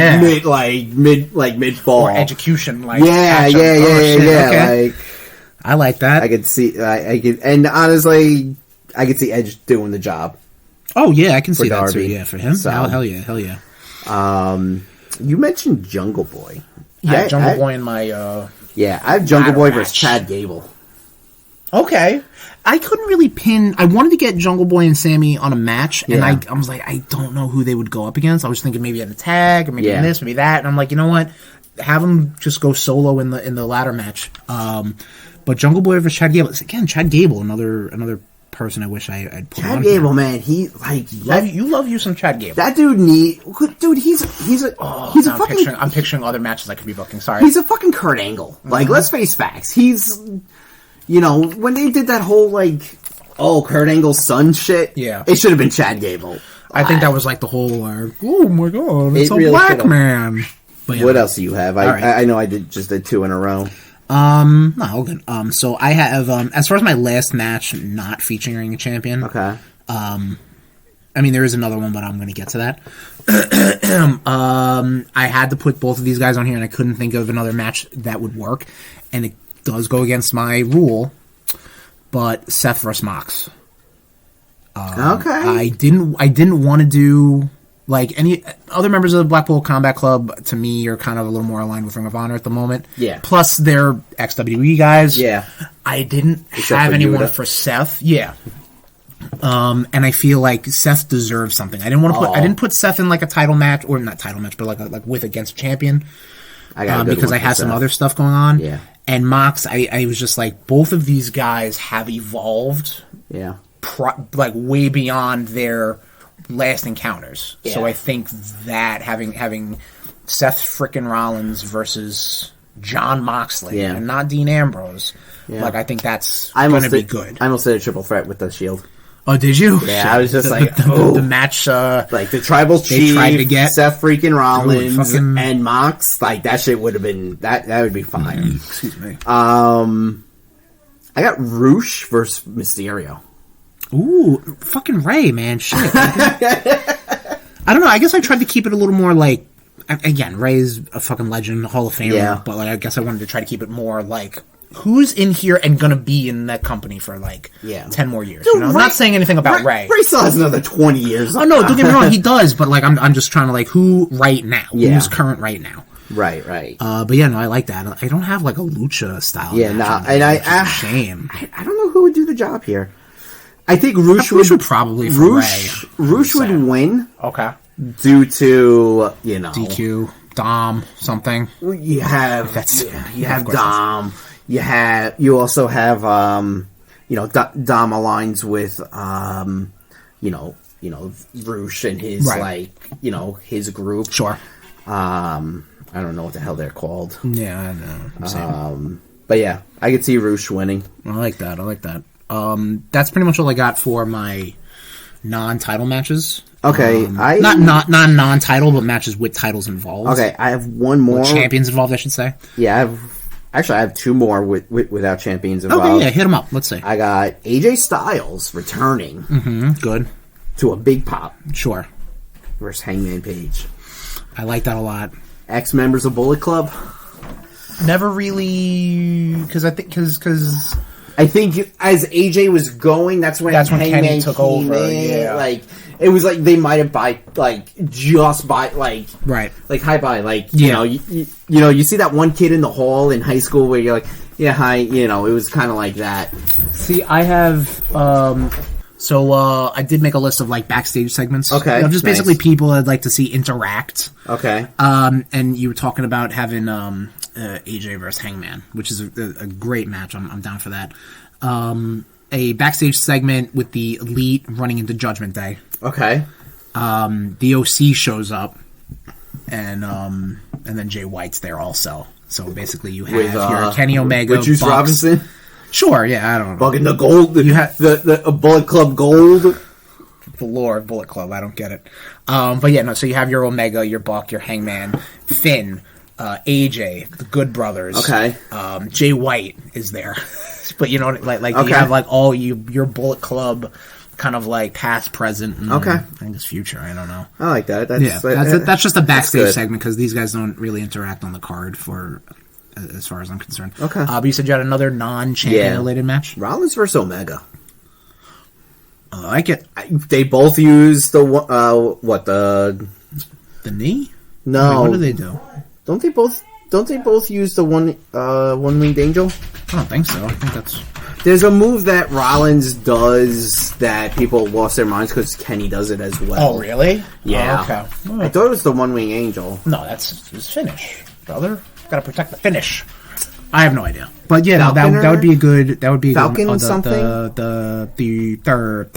Speaker 2: mid fall
Speaker 1: or execution. Like
Speaker 2: yeah.
Speaker 1: Okay.
Speaker 2: Like
Speaker 1: I like that.
Speaker 2: I could see. I could, and honestly, I could see Edge doing the job.
Speaker 1: Oh yeah, I can see
Speaker 2: Darby.
Speaker 1: that too. Yeah, for him.
Speaker 2: So,
Speaker 1: hell yeah.
Speaker 2: You mentioned Jungle Boy.
Speaker 1: Yeah, Jungle Boy in my.
Speaker 2: I have Jungle Boy versus Chad Gable.
Speaker 1: Okay. I couldn't really pin... I wanted to get Jungle Boy and Sammy on a match, and I was like, I don't know who they would go up against. I was thinking maybe in a tag, or maybe in this, maybe that, and I'm like, you know what? Have them just go solo in the ladder match. But Jungle Boy versus Chad Gable... Again, Chad Gable, another person I wish I'd put on
Speaker 2: Chad Gable,
Speaker 1: here.
Speaker 2: man, he... like
Speaker 1: you love you some Chad Gable.
Speaker 2: That dude he's a fucking...
Speaker 1: I'm picturing other matches I could be booking, sorry.
Speaker 2: He's a fucking Kurt Angle. Like, let's face facts. He's... You know, when they did that whole, like, Kurt Angle's son shit, it should have been Chad Gable.
Speaker 1: I think that was, like, the whole, oh, my God, it's a really black man. But,
Speaker 2: what else do you have? I know I did 2 in a row.
Speaker 1: No, all good. So I have, as far as my last match not featuring a champion.
Speaker 2: Okay.
Speaker 1: I mean, there is another one, but I'm going to get to that. I had to put both of these guys on here, and I couldn't think of another match that would work. And it does go against my rule, but Seth versus Mox.
Speaker 2: Okay.
Speaker 1: I didn't want to do like any other members of the Blackpool Combat Club. To me, are kind of a little more aligned with Ring of Honor at the moment.
Speaker 2: Yeah.
Speaker 1: Plus, they're ex-WWE guys.
Speaker 2: Yeah.
Speaker 1: I didn't have anyone for Seth. Yeah. And I feel like Seth deserves something. I didn't want to put. I didn't put Seth in like a title match, or not title match, but like with against a champion. Because I had some other stuff going on.
Speaker 2: Yeah.
Speaker 1: And Mox, I was just like, both of these guys have evolved.
Speaker 2: Yeah.
Speaker 1: Like way beyond their last encounters.
Speaker 2: Yeah.
Speaker 1: So I think that having Seth frickin' Rollins versus Jon Moxley and not Dean Ambrose,
Speaker 2: Yeah.
Speaker 1: Like, I think that's going to be good.
Speaker 2: I almost did a triple threat with the Shield.
Speaker 1: Oh, did you?
Speaker 2: Yeah, I was just
Speaker 1: the match.
Speaker 2: Like the Tribal Chief, tried to get Seth freaking Rollins, and Mox. Like that shit would have been that would be fine.
Speaker 1: Excuse me.
Speaker 2: I got Roosh versus Mysterio.
Speaker 1: Ooh, fucking Ray, man, shit. I don't know. I guess I tried to keep it a little more like. Again, Ray's a fucking legend, Hall of Famer, but like I guess I wanted to try to keep it more like. Who's in here and gonna be in that company for like 10 more years? Dude, you know? I'm not saying anything about Ray.
Speaker 2: Ray still has another 20 years.
Speaker 1: Oh no, don't get me wrong, he does. But like, I'm just trying to like who right now, who's current right now.
Speaker 2: Right.
Speaker 1: But yeah, no, I like that. I don't have like a lucha style.
Speaker 2: Yeah, nah, and
Speaker 1: shame.
Speaker 2: I don't know who would do the job here. I think Roosh would
Speaker 1: probably.
Speaker 2: Roosh would win.
Speaker 1: Okay.
Speaker 2: Due to
Speaker 1: DQ, Dom, something.
Speaker 2: You have Dom. You also have Dom aligns with Roosh and his his group.
Speaker 1: Sure.
Speaker 2: I don't know what the hell they're called.
Speaker 1: Yeah, I know.
Speaker 2: But yeah, I could see Roosh winning.
Speaker 1: I like that. That's pretty much all I got for my non-title matches.
Speaker 2: Okay,
Speaker 1: not non-title, but matches with titles involved.
Speaker 2: Okay, I have one more.
Speaker 1: Champions involved, I should say.
Speaker 2: Yeah, I have two more without champions involved.
Speaker 1: Okay, yeah, hit them up. Let's see.
Speaker 2: I got AJ Styles returning.
Speaker 1: Mm-hmm, good.
Speaker 2: To a big pop.
Speaker 1: Sure.
Speaker 2: Versus Hangman Page.
Speaker 1: I like that a lot.
Speaker 2: Ex-members of Bullet Club.
Speaker 1: Never really... Because I think
Speaker 2: as AJ was going, that's when
Speaker 1: Kenny took over. Yeah.
Speaker 2: Like, it was like they might have right. Like you see that one kid in the hall in high school where you're like, yeah, hi, it was kind of like that.
Speaker 1: See, I have, I did make a list of like backstage segments.
Speaker 2: Okay.
Speaker 1: Of just basically people I'd like to see interact.
Speaker 2: Okay.
Speaker 1: And you were talking about having, AJ versus Hangman, which is a great match. I'm down for that. A backstage segment with the Elite running into Judgment Day.
Speaker 2: Okay.
Speaker 1: The OC shows up, and then Jay White's there also. So basically, you have your Kenny Omega,
Speaker 2: with Juice Robinson.
Speaker 1: Sure, yeah, I don't know.
Speaker 2: Fucking the gold. You have the Bullet Club gold.
Speaker 1: The lore of Bullet Club, I don't get it. But yeah, no. So you have your Omega, your Buck, your Hangman, Finn, AJ, the Good Brothers.
Speaker 2: Okay.
Speaker 1: Jay White is there, but you know, like you have like all your Bullet Club, kind of like past, present, and I guess future. I don't know.
Speaker 2: I like that.
Speaker 1: That's just a backstage segment because these guys don't really interact on the card for, as far as I'm concerned.
Speaker 2: Okay.
Speaker 1: But you said you had another non-champion related match.
Speaker 2: Rollins versus Omega.
Speaker 1: I like it.
Speaker 2: They both use the
Speaker 1: knee?
Speaker 2: No.
Speaker 1: I mean, what do they do?
Speaker 2: Don't they both use the one-winged angel?
Speaker 1: I don't think so. I think that's...
Speaker 2: There's a move that Rollins does that people lost their minds because Kenny does it as well.
Speaker 1: Oh, really?
Speaker 2: Yeah.
Speaker 1: Oh, okay. Oh.
Speaker 2: I thought it was the one-winged angel.
Speaker 1: No, that's his finish, brother. Gotta protect the finish. I have no idea. But yeah, that would be a good... That would be a
Speaker 2: Falcon
Speaker 1: good...
Speaker 2: something?
Speaker 1: The third...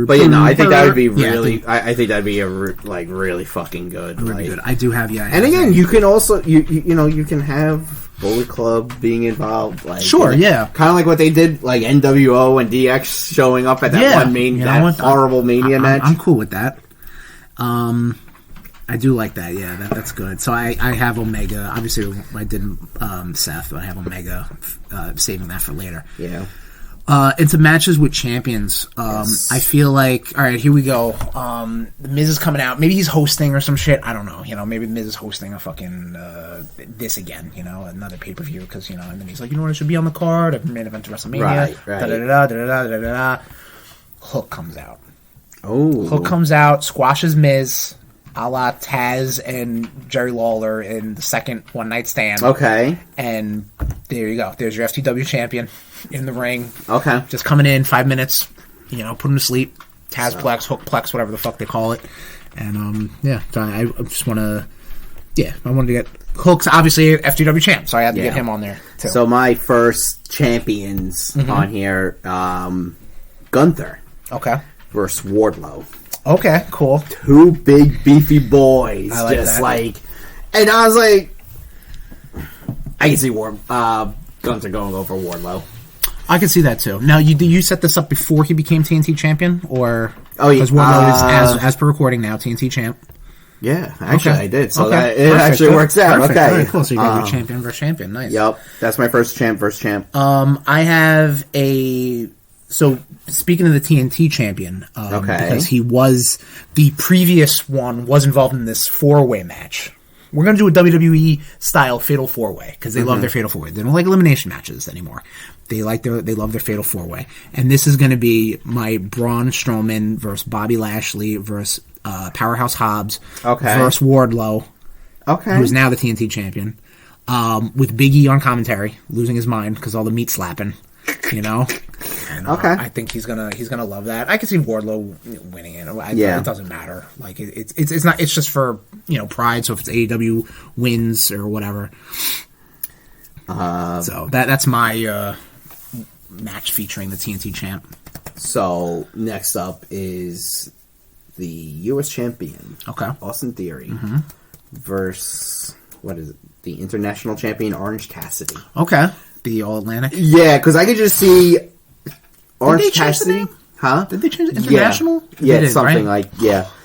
Speaker 2: But yeah, no, I think that would be really... Yeah, I think that'd be really fucking good.
Speaker 1: Really good. I do have... Yeah.
Speaker 2: And again, you can also... You can have Bullet Club being involved. Like,
Speaker 1: sure, yeah.
Speaker 2: Kind of like what they did, like NWO and DX showing up at that one horrible Mania match.
Speaker 1: I'm cool with that. I do like that, yeah, that's good. So I have Omega. Obviously, I didn't Seth, but I have Omega, saving that for later.
Speaker 2: Yeah.
Speaker 1: Into matches with champions. Yes. I feel like, all right, here we go. The Miz is coming out. Maybe he's hosting or some shit. I don't know. Maybe the Miz is hosting a fucking this again. Another pay per view because and then he's like, I should be on the card. I've main event to WrestleMania. Right. Hook comes out.
Speaker 2: Oh.
Speaker 1: Hook comes out, squashes Miz. A la Taz and Jerry Lawler in the second one night stand.
Speaker 2: Okay.
Speaker 1: And there you go. There's your FTW champion in the ring.
Speaker 2: Okay.
Speaker 1: Just coming in 5 minutes, put him to sleep. Tazplex, Hookplex, whatever the fuck they call it. And, so I just want to, I wanted to get Hook's obviously FTW champ, so I had to get him on there too.
Speaker 2: So my first champions on here, Gunther.
Speaker 1: Okay.
Speaker 2: Versus Wardlow.
Speaker 1: Okay, cool.
Speaker 2: Two big beefy boys,
Speaker 1: I like that.
Speaker 2: and I was like, I can see Gunther going over Wardlow.
Speaker 1: I can see that too. Now, you set this up before he became TNT champion, or
Speaker 2: because
Speaker 1: Wardlow is as per recording now TNT champ.
Speaker 2: Yeah, actually I did. So that it actually works out.
Speaker 1: Perfect.
Speaker 2: Okay,
Speaker 1: very cool. So you got your champion versus champion. Nice.
Speaker 2: Yep, that's my first champ versus champ.
Speaker 1: I have so speaking of the TNT champion, because he was the previous one was involved in this 4-way match. We're going to do a WWE style fatal 4-way because they love their fatal 4-way. They don't like elimination matches anymore. They love their fatal 4-way, and this is going to be my Braun Strowman versus Bobby Lashley versus Powerhouse Hobbs versus Wardlow, who's now the TNT champion, with Big E on commentary, losing his mind because all the meat slapping, you know. And, I think he's gonna love that. I can see Wardlow winning it. It doesn't matter. Like it's not. It's just for pride. So if it's AEW wins or whatever. So that's my match featuring the TNT champ.
Speaker 2: So next up is the U.S. champion, Austin Theory, versus the international champion Orange Cassidy.
Speaker 1: Okay, the All Atlantic.
Speaker 2: Yeah, because I could just see Orange Cassidy. Huh?
Speaker 1: Did they change it? International?
Speaker 2: Yeah,
Speaker 1: did,
Speaker 2: something
Speaker 1: right?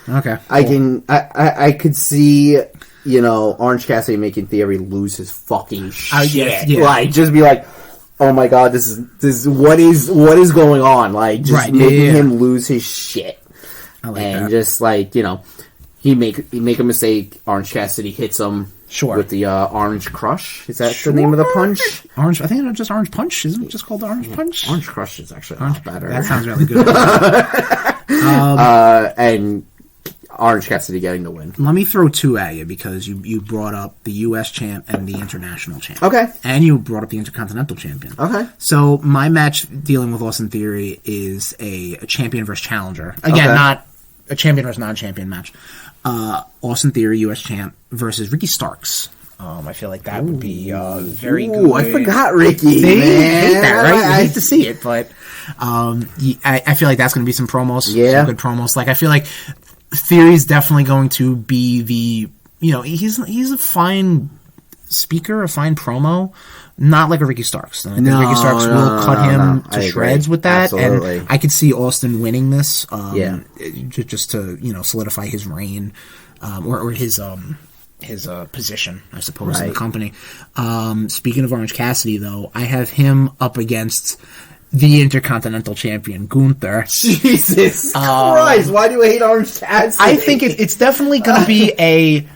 Speaker 1: Okay.
Speaker 2: Cool. I could see Orange Cassidy making Theory lose his fucking shit. Like just be like, oh my god, this is what is going on? Like just making him lose his shit. I like that. Just like he make a mistake. Orange Cassidy hits him.
Speaker 1: Sure.
Speaker 2: With the Orange Crush. Is that the name of the punch?
Speaker 1: Orange. I think it's just Orange Punch. Isn't it just called the Orange Punch?
Speaker 2: Orange Crush is actually a lot better.
Speaker 1: That sounds really good.
Speaker 2: And Orange Cassidy getting the win.
Speaker 1: Let me throw two at you because you brought up the U.S. champ and the international champ.
Speaker 2: Okay.
Speaker 1: And you brought up the Intercontinental champion.
Speaker 2: Okay.
Speaker 1: So my match dealing with Austin Theory is a champion versus challenger. Again, not a champion versus non-champion match. Austin Theory, U.S. champ, versus Ricky Starks. I feel like that would be very good.
Speaker 2: I forgot Ricky.
Speaker 1: They hate that, right? I hate to see it, but I feel like that's going to be some promos.
Speaker 2: Yeah.
Speaker 1: Some good promos. Like, I feel like Theory's definitely going to be the, he's a fine speaker, a fine promo. Not like a Ricky Starks. I think Ricky Starks will cut him to shreds with that.
Speaker 2: Absolutely.
Speaker 1: And I could see Austin winning this. Just to, solidify his reign, or his position, I suppose, in the company. Speaking of Orange Cassidy, though, I have him up against the Intercontinental Champion, Gunther.
Speaker 2: Jesus Christ, why do you hate Orange Cassidy?
Speaker 1: I think it's definitely going to be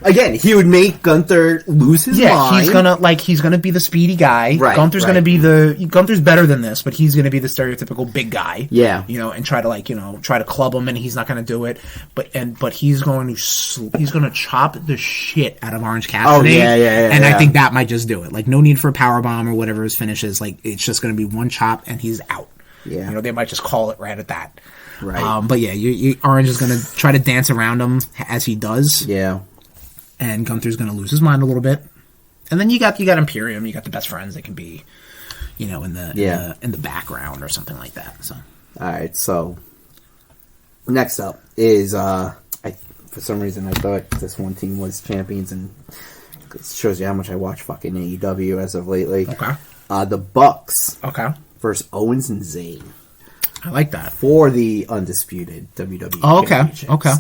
Speaker 2: Again, he would make Gunther lose his mind.
Speaker 1: He's gonna be the speedy guy.
Speaker 2: Right,
Speaker 1: Gunther's gonna be Gunther's better than this, but he's gonna be the stereotypical big guy.
Speaker 2: Yeah.
Speaker 1: And try to club him, and he's not gonna do it. But he's going to chop the shit out of Orange Cassidy.
Speaker 2: Oh, yeah.
Speaker 1: And I think that might just do it. Like, no need for a powerbomb or whatever his finish is. Like, it's just gonna be one chop, and he's out.
Speaker 2: Yeah.
Speaker 1: They might just call it right at that.
Speaker 2: Right.
Speaker 1: But yeah, Orange is going to try to dance around him as he does.
Speaker 2: Yeah.
Speaker 1: And Gunther's going to lose his mind a little bit. And then you got Imperium, you got the best friends that can be, in the background or something like that. So.
Speaker 2: All right. So next up is for some reason I thought this one team was champions, and it shows you how much I watch fucking AEW as of lately.
Speaker 1: Okay.
Speaker 2: The Bucks.
Speaker 1: Okay.
Speaker 2: Versus Owens and Zayn.
Speaker 1: I like that.
Speaker 2: For the undisputed WWE
Speaker 1: championships. Okay.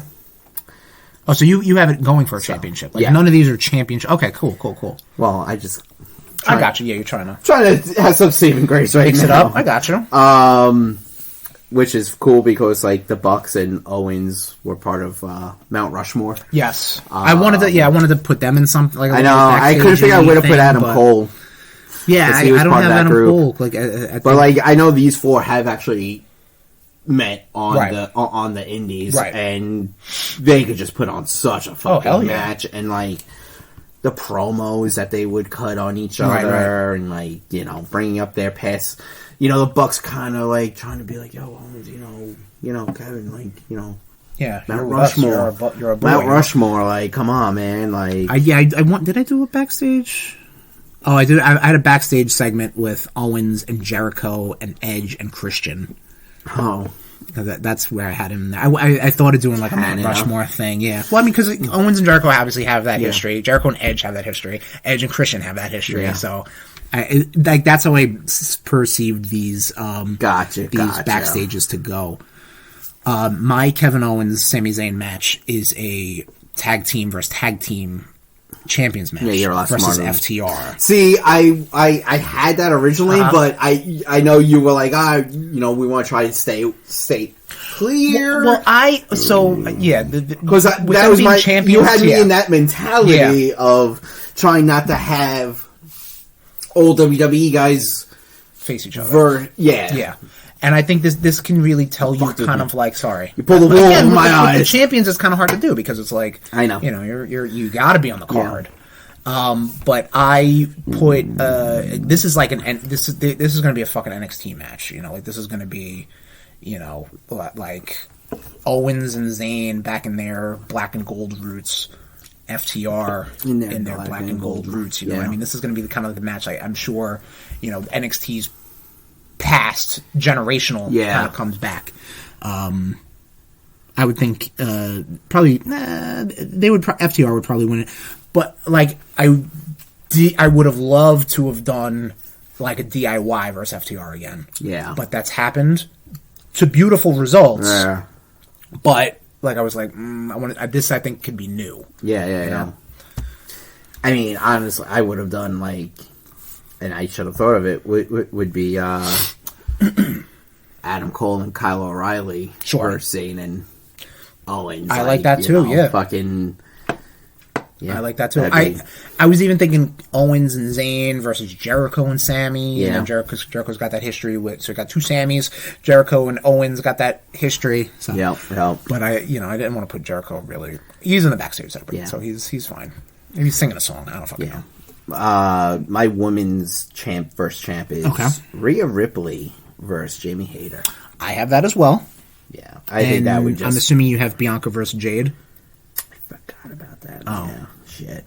Speaker 1: Oh, so you have it going for a championship. Like, none of these are championships. Okay, cool.
Speaker 2: Well, I
Speaker 1: got you. Yeah, you're trying
Speaker 2: to have some saving grace right
Speaker 1: mix
Speaker 2: now.
Speaker 1: It up. I got you.
Speaker 2: Which is cool because, like, the Bucks and Owens were part of Mount Rushmore.
Speaker 1: Yes. I wanted to put them in something. Like,
Speaker 2: I know. I couldn't figure out where to put Adam Cole.
Speaker 1: Yeah, I don't have Adam Cole.
Speaker 2: I know these four have actually met on the Indies, and they could just put on such a fucking match, and like the promos that they would cut on each other, and like bringing up their past. The Bucks kind of like trying to be like, yo, Kevin, like
Speaker 1: yeah,
Speaker 2: Mount Rushmore,
Speaker 1: you're a boy.
Speaker 2: Mount Rushmore, like come on, man, like
Speaker 1: did I do a backstage? Oh, I did. I had a backstage segment with Owens and Jericho and Edge and Christian.
Speaker 2: Oh,
Speaker 1: that's where I had him. I thought of doing like a Mount Rushmore thing. Yeah. Well, I mean, because Owens and Jericho obviously have that history. Jericho and Edge have that history. Edge and Christian have that history. Yeah. So Like that's how I perceived these
Speaker 2: gotcha.
Speaker 1: backstages to go. My Kevin Owens Sami Zayn match is a tag team versus tag team champions match
Speaker 2: you're a lot
Speaker 1: versus
Speaker 2: smarter.
Speaker 1: FTR.
Speaker 2: See, I had that originally, but I know you were like, we want to try to stay clear.
Speaker 1: Well, because
Speaker 2: that was my champions. You had me in that mentality of trying not to have old WWE guys
Speaker 1: face each other.
Speaker 2: Yeah.
Speaker 1: And I think this can really tell you kind of like, sorry,
Speaker 2: you pull the wool in my eyes.
Speaker 1: With the champions, it's kind of hard to do because it's like,
Speaker 2: I know,
Speaker 1: you got to be on the card. Yeah. But I put this is like this is going to be a fucking NXT match. Like this is going to be, like Owens and Zayn back in their black and gold roots. FTR in their black and gold roots, I mean, this is going to be the kind of the match I'm sure, NXT's past generational kind of comes back. I would think probably FTR would probably win it, but like I would have loved to have done like a DIY versus FTR again. Yeah, but that's happened to beautiful results. Yeah, but. Like, I was like, this I think could be new. Yeah.
Speaker 2: I mean, honestly, I would have done, like, and I should have thought of it, would be Adam Cole and Kyle O'Reilly versus Zayn and Owens.
Speaker 1: I like that too,
Speaker 2: Fucking...
Speaker 1: Yeah, I like that too. I was even thinking Owens and Zayn versus Jericho and Sammy.
Speaker 2: Yeah.
Speaker 1: And Jericho's got that history with, so we got two Sammys. Jericho and Owens got that history. So.
Speaker 2: Yeah.
Speaker 1: But I didn't want to put Jericho really. He's in the backstage separate, so he's fine. He's singing a song. I don't fucking know.
Speaker 2: My women's first champ is Rhea Ripley versus Jamie Hayter.
Speaker 1: I have that as well.
Speaker 2: Yeah, I think that would just.
Speaker 1: I'm assuming you have Bianca versus Jade.
Speaker 2: Forgot about that. Oh, shit.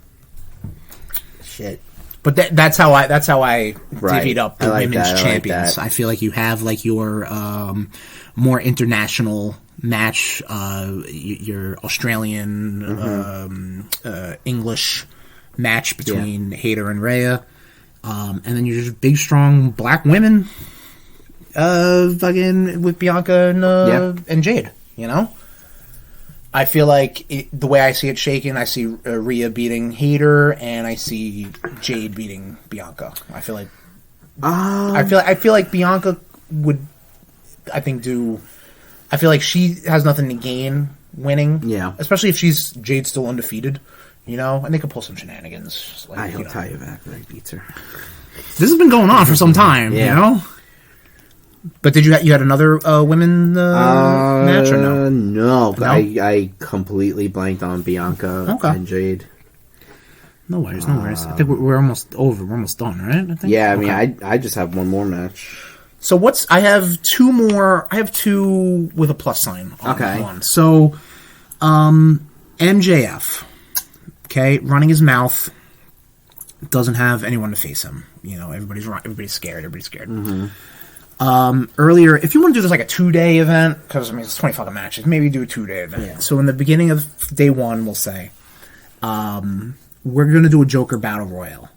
Speaker 1: But that's how I divvied up the women's champions. I feel like you have like your more international match, your Australian English match between Hayter and Rhea, and then you're just big strong black women, fucking with Bianca and Jade. I feel like the way I see it shaking, I see Rhea beating Hayter, and I see Jade beating Bianca. I feel like I feel like Bianca would, I feel like she has nothing to gain winning. Yeah, especially if Jade's still undefeated. And they could pull some shenanigans.
Speaker 2: Like, I'll tell you that when I beat her.
Speaker 1: This has been going on for some time. But did you had another women match or no?
Speaker 2: No, I completely blanked on Bianca and Jade.
Speaker 1: No worries. I think we're almost over. We're almost done, right? I think?
Speaker 2: Yeah, I mean, I just have one more match.
Speaker 1: So I have two more. I have two with a plus sign on one. So, MJF, running his mouth, doesn't have anyone to face him. Everybody's scared. Everybody's scared. Mm-hmm. Earlier, if you want to do this like a 2-day event, because it's 20 fucking matches, maybe do a 2-day event. Yeah. So in the beginning of day one, we'll say, we're going to do a Joker Battle Royal,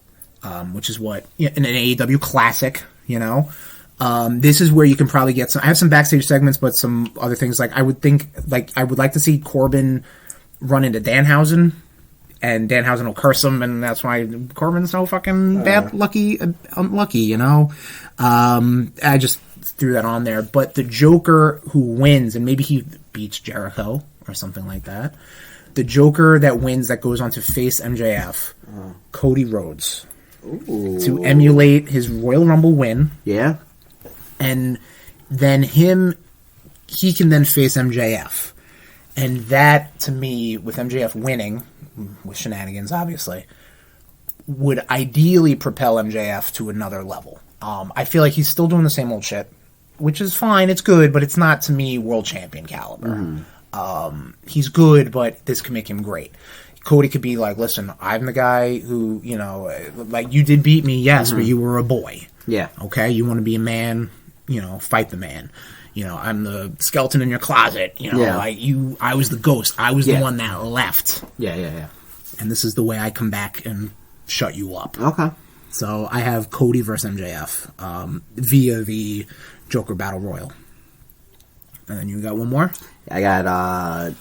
Speaker 1: which is what in an AEW classic. This is where you can probably get some. I have some backstage segments, but some other things I would like to see Corbin run into Danhausen. And Danhausen will curse him, and that's why Corbin's so fucking unlucky. I just threw that on there. But the Joker who wins, and maybe he beats Jericho or something like that. The Joker that wins, that goes on to face MJF, Cody Rhodes, to emulate his Royal Rumble win. Yeah, and then he can then face MJF, and that to me, with MJF winning. With shenanigans, obviously, would ideally propel MJF to another level. I feel like he's still doing the same old shit, which is fine. It's good, but it's not, to me, world champion caliber. He's good, but this can make him great. Cody could be like, listen, I'm the guy who, like, you did beat me, yes, but you were a boy. Yeah. Okay? You want to be a man, fight the man. I'm the skeleton in your closet. I was the ghost. I was the one that left. Yeah. And this is the way I come back and shut you up. Okay. So I have Cody versus MJF via the Joker Battle Royal. And then you got one more?
Speaker 2: I got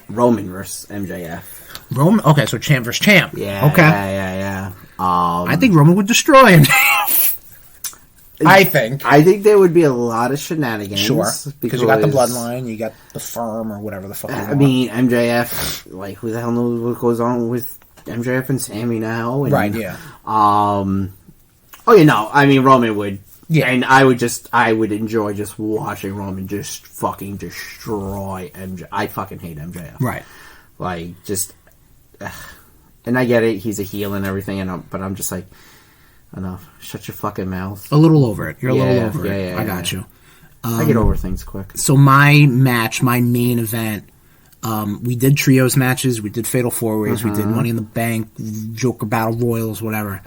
Speaker 2: Roman versus MJF.
Speaker 1: Roman? Okay, so champ versus champ.
Speaker 2: Yeah.
Speaker 1: Okay.
Speaker 2: Yeah.
Speaker 1: I think Roman would destroy him. I think
Speaker 2: there would be a lot of shenanigans.
Speaker 1: Sure. Because you got the bloodline, you got the firm, or whatever the fuck you want.
Speaker 2: I mean, MJF, like, who the hell knows what goes on with MJF and Sammy now? And,
Speaker 1: right, yeah.
Speaker 2: Roman would. Yeah. And I would enjoy just watching Roman just fucking destroy MJF. I fucking hate MJF.
Speaker 1: Right.
Speaker 2: Like, just... and I get it, he's a heel and everything, but I'm just like, enough. Shut your fucking mouth.
Speaker 1: A little over it. You're a little over it. Yeah, I got you.
Speaker 2: I get over things quick.
Speaker 1: So my main event, we did trios matches, we did Fatal 4-Ways, we did Money in the Bank, Joker Battle Royals, whatever.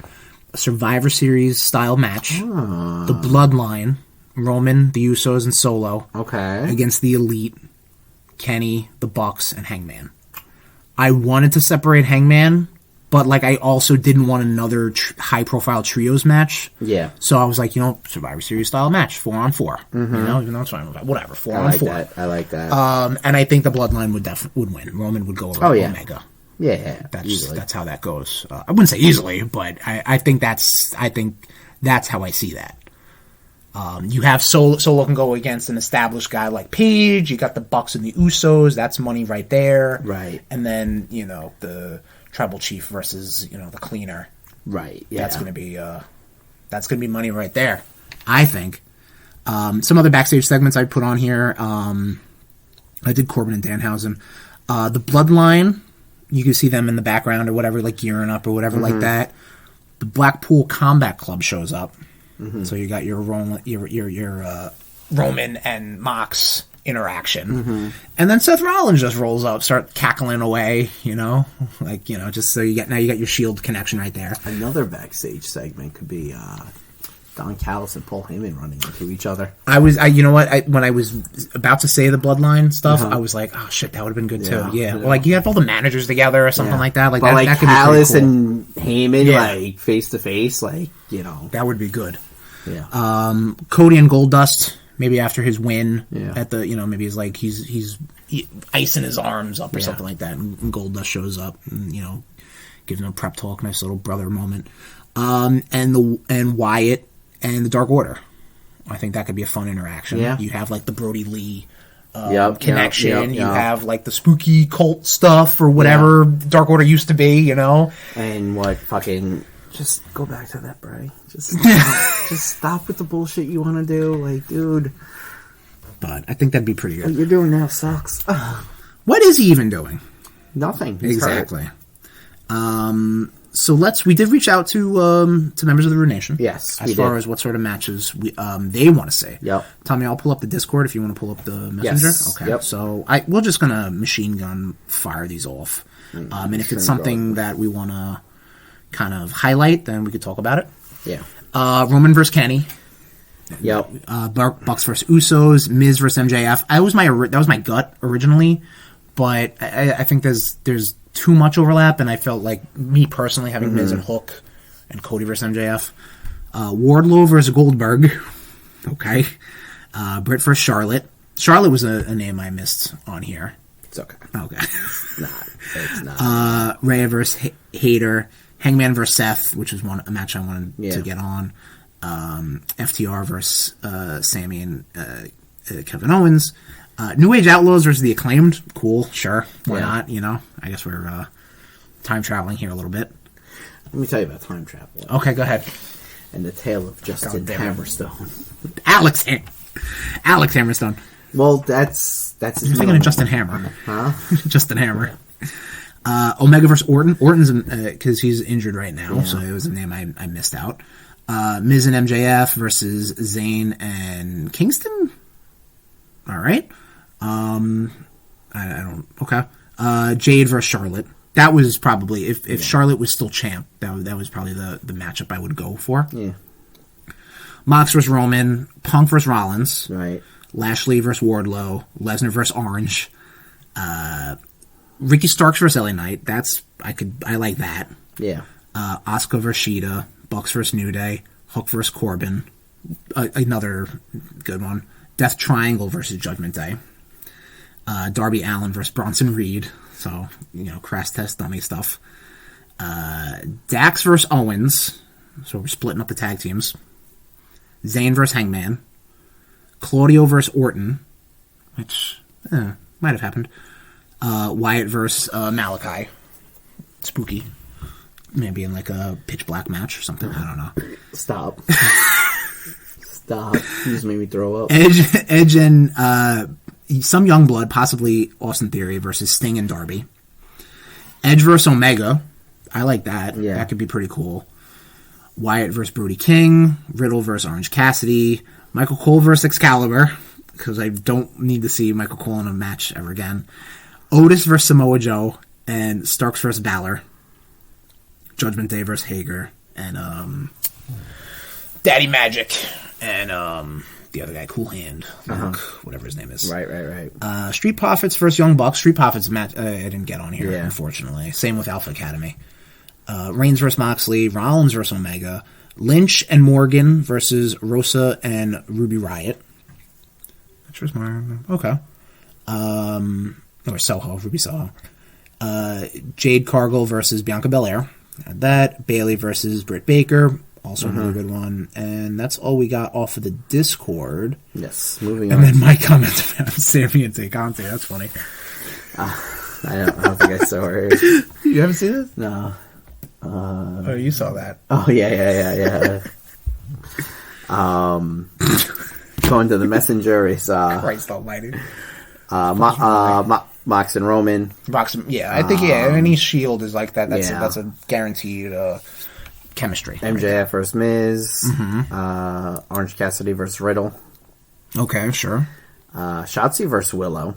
Speaker 1: A Survivor Series style match. The Bloodline, Roman, the Usos, and Solo.
Speaker 2: Okay.
Speaker 1: Against the Elite, Kenny, the Bucks, and Hangman. I wanted to separate Hangman, but like I also didn't want another high-profile trios match.
Speaker 2: Yeah.
Speaker 1: So I was like, Survivor Series style match, 4-on-4. Even though it's fine, whatever, 4-on-4.
Speaker 2: I like that.
Speaker 1: And I think the Bloodline would win. Roman would go over Omega.
Speaker 2: Yeah,
Speaker 1: that's how that goes. I wouldn't say easily, but I think that's how I see that. You have Solo can go against an established guy like Paige. You got the Bucks and the Usos. That's money right there.
Speaker 2: Right.
Speaker 1: And then the Tribal Chief versus the Cleaner.
Speaker 2: Right. Yeah.
Speaker 1: That's gonna be money right there. I think. Some other backstage segments I put on here. I did Corbin and Danhausen. The Bloodline. You can see them in the background or whatever, like gearing up or whatever like that. The Blackpool Combat Club shows up. So you got your Roman and Mox interaction. And then Seth Rollins just rolls up, start cackling away, just so you got your Shield connection right there.
Speaker 2: Another backstage segment could be Don Callis and Paul Heyman running into each other.
Speaker 1: When I was about to say the Bloodline stuff, I was like, oh shit, that would have been good too. Yeah. Well, like you have all the managers together or something like that. Like,
Speaker 2: but
Speaker 1: that could
Speaker 2: Callis
Speaker 1: be cool.
Speaker 2: and Heyman, like face to face, that
Speaker 1: would be good.
Speaker 2: Yeah.
Speaker 1: Cody and Goldust, maybe after his win at the, maybe he's like he's icing his arms up or something like that, and Goldust shows up and gives him a prep talk, nice little brother moment. And Wyatt and the Dark Order. I think that could be a fun interaction. Yeah. You have like the Brody Lee connection. You have like the spooky cult stuff or whatever Dark Order used to be,
Speaker 2: And what fucking... Just go back to that, Bray. Just stop with the bullshit you want to do. Like, dude.
Speaker 1: But I think that'd be pretty good.
Speaker 2: What you're doing now sucks.
Speaker 1: What is he even doing?
Speaker 2: Nothing.
Speaker 1: He's exactly. Hurt. So we did reach out to members of the RudeNation.
Speaker 2: Yes,
Speaker 1: as far as what sort of matches they want to see.
Speaker 2: Yep.
Speaker 1: Tommy, I'll pull up the Discord if you want to pull up the Messenger.
Speaker 2: Yes.
Speaker 1: Okay.
Speaker 2: Yep.
Speaker 1: So we're just gonna machine gun fire these off, and if it's something that we want to kind of highlight, then we could talk about it.
Speaker 2: Yeah.
Speaker 1: Roman versus Kenny.
Speaker 2: Yep.
Speaker 1: Bucks versus Usos. Miz versus MJF. That was my gut originally, but I think there's too much overlap, and I felt like me personally having Miz and Hook and Cody versus MJF. Wardlow versus Goldberg. Okay. Britt versus Charlotte. Charlotte was a name I missed on here.
Speaker 2: It's okay.
Speaker 1: Okay.
Speaker 2: It's not.
Speaker 1: Rhea versus Hayter. Hangman versus Seth, which was a match I wanted to get on. FTR versus Sammy and Kevin Owens. New Age Outlaws versus The Acclaimed. Cool, sure. Why not? I guess we're time traveling here a little bit.
Speaker 2: Let me tell you about time travel.
Speaker 1: Okay, go ahead.
Speaker 2: And the tale of Justin Hammerstone.
Speaker 1: Alex Hammerstone.
Speaker 2: Well, that's his
Speaker 1: You're thinking of Justin Hammer.
Speaker 2: Huh?
Speaker 1: Justin Hammer. Omega versus Orton. Orton's because he's injured right now, so it was a name I missed out. Miz and MJF versus Zayn and Kingston. All right. I don't. Okay. Jade versus Charlotte. That was probably if Charlotte was still champ. That was probably the matchup I would go for.
Speaker 2: Yeah.
Speaker 1: Mox versus Roman. Punk versus Rollins.
Speaker 2: Right.
Speaker 1: Lashley versus Wardlow. Lesnar versus Orange. Ricky Starks versus LA Knight. I like that.
Speaker 2: Yeah.
Speaker 1: Asuka versus Shida. Bucks vs. New Day, Hook vs. Corbin, another good one. Death Triangle versus Judgment Day. Darby Allin versus Bronson Reed. So, crash test dummy stuff. Dax versus Owens. So we're splitting up the tag teams. Zayn versus Hangman. Claudio versus Orton. Which, might have happened. Wyatt versus Malachi. Spooky. Maybe in like a pitch black match or something. I don't know.
Speaker 2: Stop. Stop. You just made me throw up.
Speaker 1: Edge and some young blood, possibly Austin Theory versus Sting and Darby. Edge versus Omega. I like that. Yeah. That could be pretty cool. Wyatt versus Brody King. Riddle versus Orange Cassidy. Michael Cole versus Excalibur. Because I don't need to see Michael Cole in a match ever again. Otis versus Samoa Joe. And Starks versus Balor. Judgment Day versus Hager. And Daddy Magic. And the other guy, Cool Hand. Luke, whatever his name is.
Speaker 2: Right.
Speaker 1: Street Profits versus Young Bucks. Street Profits match I didn't get on here, unfortunately. Same with Alpha Academy. Reigns versus Moxley. Rollins versus Omega. Lynch and Morgan versus Rosa and Ruby Riott. Which Morgan? Okay. Or Soho, Ruby Soho. Jade Cargill versus Bianca Belair. That. Bayley versus Britt Baker. Also another good one. And that's all we got off of the Discord.
Speaker 2: Yes, moving on.
Speaker 1: And then my comment about Sammy and Conte. That's funny.
Speaker 2: I don't think I saw it.
Speaker 1: You haven't seen this?
Speaker 2: No.
Speaker 1: Oh, you saw that.
Speaker 2: Oh, yeah. Going to the messenger is
Speaker 1: Christ almighty.
Speaker 2: Mox and Roman.
Speaker 1: I think any Shield is like that. That's a guaranteed chemistry.
Speaker 2: MJF versus Miz. Orange Cassidy versus Riddle.
Speaker 1: Okay, sure.
Speaker 2: Shotzi versus Willow.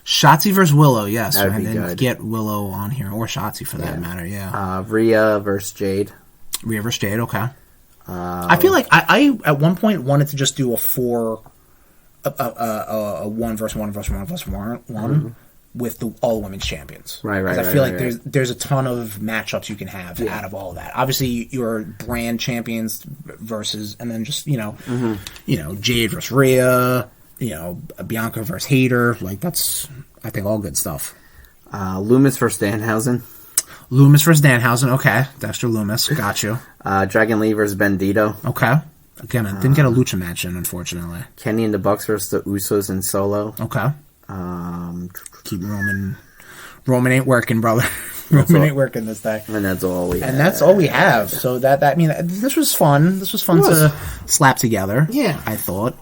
Speaker 1: Shotzi versus Willow, yes.
Speaker 2: That'd
Speaker 1: I
Speaker 2: be
Speaker 1: didn't
Speaker 2: good.
Speaker 1: get Willow on here, or Shotzi for that matter, yeah.
Speaker 2: Rhea versus Jade.
Speaker 1: Rhea versus Jade, okay. I feel like I at one point wanted to just do a 1 versus 1 versus 1 versus 1 with the all women's champions.
Speaker 2: Right.
Speaker 1: I feel like there's a ton of matchups you can have out of all of that. Obviously, your brand champions versus, and then just Jade versus Rhea. Bianca versus Hayter. Like, that's, I think, all good stuff.
Speaker 2: Loomis versus Danhausen.
Speaker 1: Loomis versus Danhausen. Okay. Dexter Loomis. Got you.
Speaker 2: Dragon Lee versus Bandito.
Speaker 1: Okay. Again, I didn't get a lucha match in, unfortunately.
Speaker 2: Kenny and the Bucks versus the Usos and Solo.
Speaker 1: Okay. Keep Roman. Roman ain't working, brother. Roman ain't working this day.
Speaker 2: And that's all we have.
Speaker 1: And that's all we have. So I mean, this was fun. This was fun to slap together.
Speaker 2: Yeah.
Speaker 1: I thought.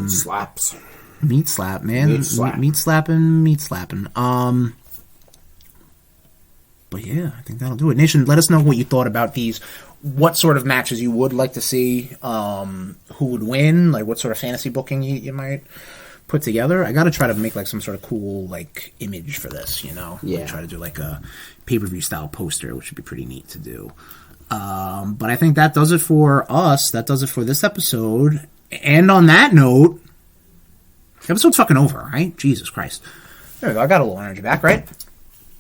Speaker 2: Slaps.
Speaker 1: Meat slap, man. Meat slapping. But yeah, I think that'll do it. Nation, let us know what you thought about these. What sort of matches you would like to see. Who would win? Like, what sort of fantasy booking you might put together. I got to try to make like some sort of cool like image for this, Yeah. Like, try to do like a pay-per-view style poster, which would be pretty neat to do. But I think that does it for us. That does it for this episode. And on that note, the episode's fucking over, right? Jesus Christ. There we go. I got a little energy back, right?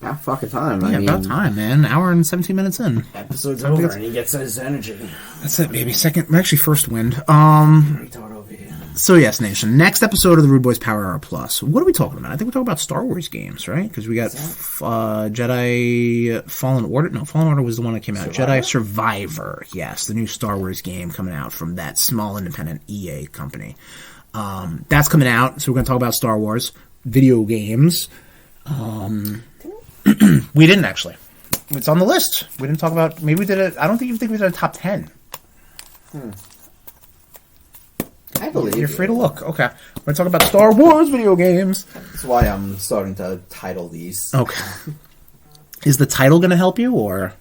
Speaker 2: About fucking time.
Speaker 1: Yeah, about time, man. An hour and 17 minutes in.
Speaker 2: Episode's over and he gets his energy.
Speaker 1: That's it, baby. First wind. So yes, Nation. Next episode of the RudeBoyz Power Hour Plus. What are we talking about? I think we're talking about Star Wars games, right? Because we got Jedi Fallen Order. No, Fallen Order was the one that came out. Jedi Survivor. Yes, the new Star Wars game coming out from that small independent EA company. That's coming out. So we're going to talk about Star Wars video games. We didn't actually. It's on the list. We didn't talk about. Maybe we did it. I don't think we did a top 10.
Speaker 2: I believe
Speaker 1: you're free to look. Okay, we're gonna talk about Star Wars video games.
Speaker 2: That's why I'm starting to title these.
Speaker 1: Okay, is the title gonna help you or?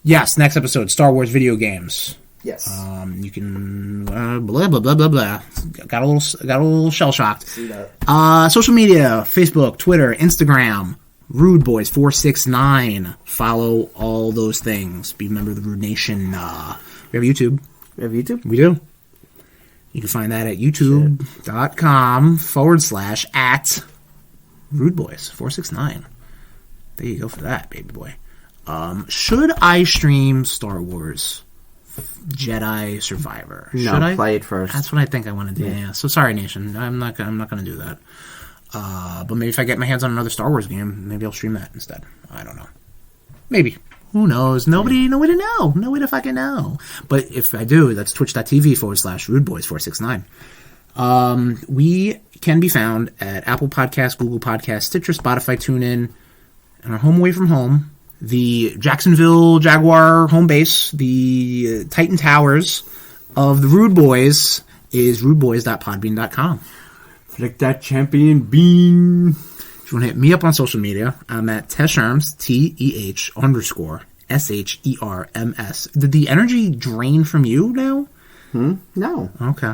Speaker 1: Yes, next episode, Star Wars video games.
Speaker 2: Yes.
Speaker 1: You can blah blah blah blah blah. Got a little shell shocked.
Speaker 2: See that.
Speaker 1: Social media: Facebook, Twitter, Instagram. RudeBoyz469. Follow all those things. Be a member of the RudeNation. We have YouTube. We do. You can find that at youtube.com/@RudeBoyz469. There you go for that, baby boy. Should I stream Star Wars Jedi Survivor.
Speaker 2: No,
Speaker 1: Should I
Speaker 2: play it first.
Speaker 1: That's what I think I want to do. Yeah. So sorry, Nation. I'm not going to do that. But maybe if I get my hands on another Star Wars game, maybe I'll stream that instead. I don't know. Maybe. Who knows? No way to know. No way to fucking know. But if I do, that's twitch.tv/RudeBoyz469. We can be found at Apple Podcasts, Google Podcasts, Stitcher, Spotify, TuneIn, and our home away from home, the Jacksonville Jaguar home base, the Titan Towers of the RudeBoyz is rudeboyz.podbean.com.
Speaker 2: Flick that champion bean.
Speaker 1: If you want to hit me up on social media, I'm at Tesherms, TEH_SHERMS. Did the energy drain from you now?
Speaker 2: No.
Speaker 1: Okay.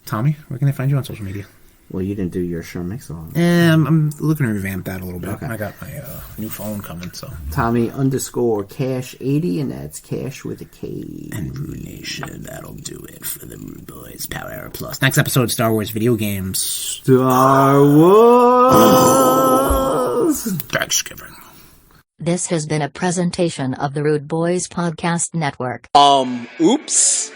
Speaker 1: Tommy, where can I find you on social media?
Speaker 2: Well, you didn't do your show mix on.
Speaker 1: I'm looking to revamp that a little bit.
Speaker 2: Okay.
Speaker 1: I got my new phone coming, so.
Speaker 2: Tommy_Cash80, and that's Cash with a K.
Speaker 1: And RudeNation, that'll do it for the RudeBoyz Power Hour Plus. Next episode, Star Wars video games.
Speaker 2: Star Wars!
Speaker 1: Thanksgiving.
Speaker 3: This has been a presentation of the RudeBoyz Podcast Network.
Speaker 4: Oops.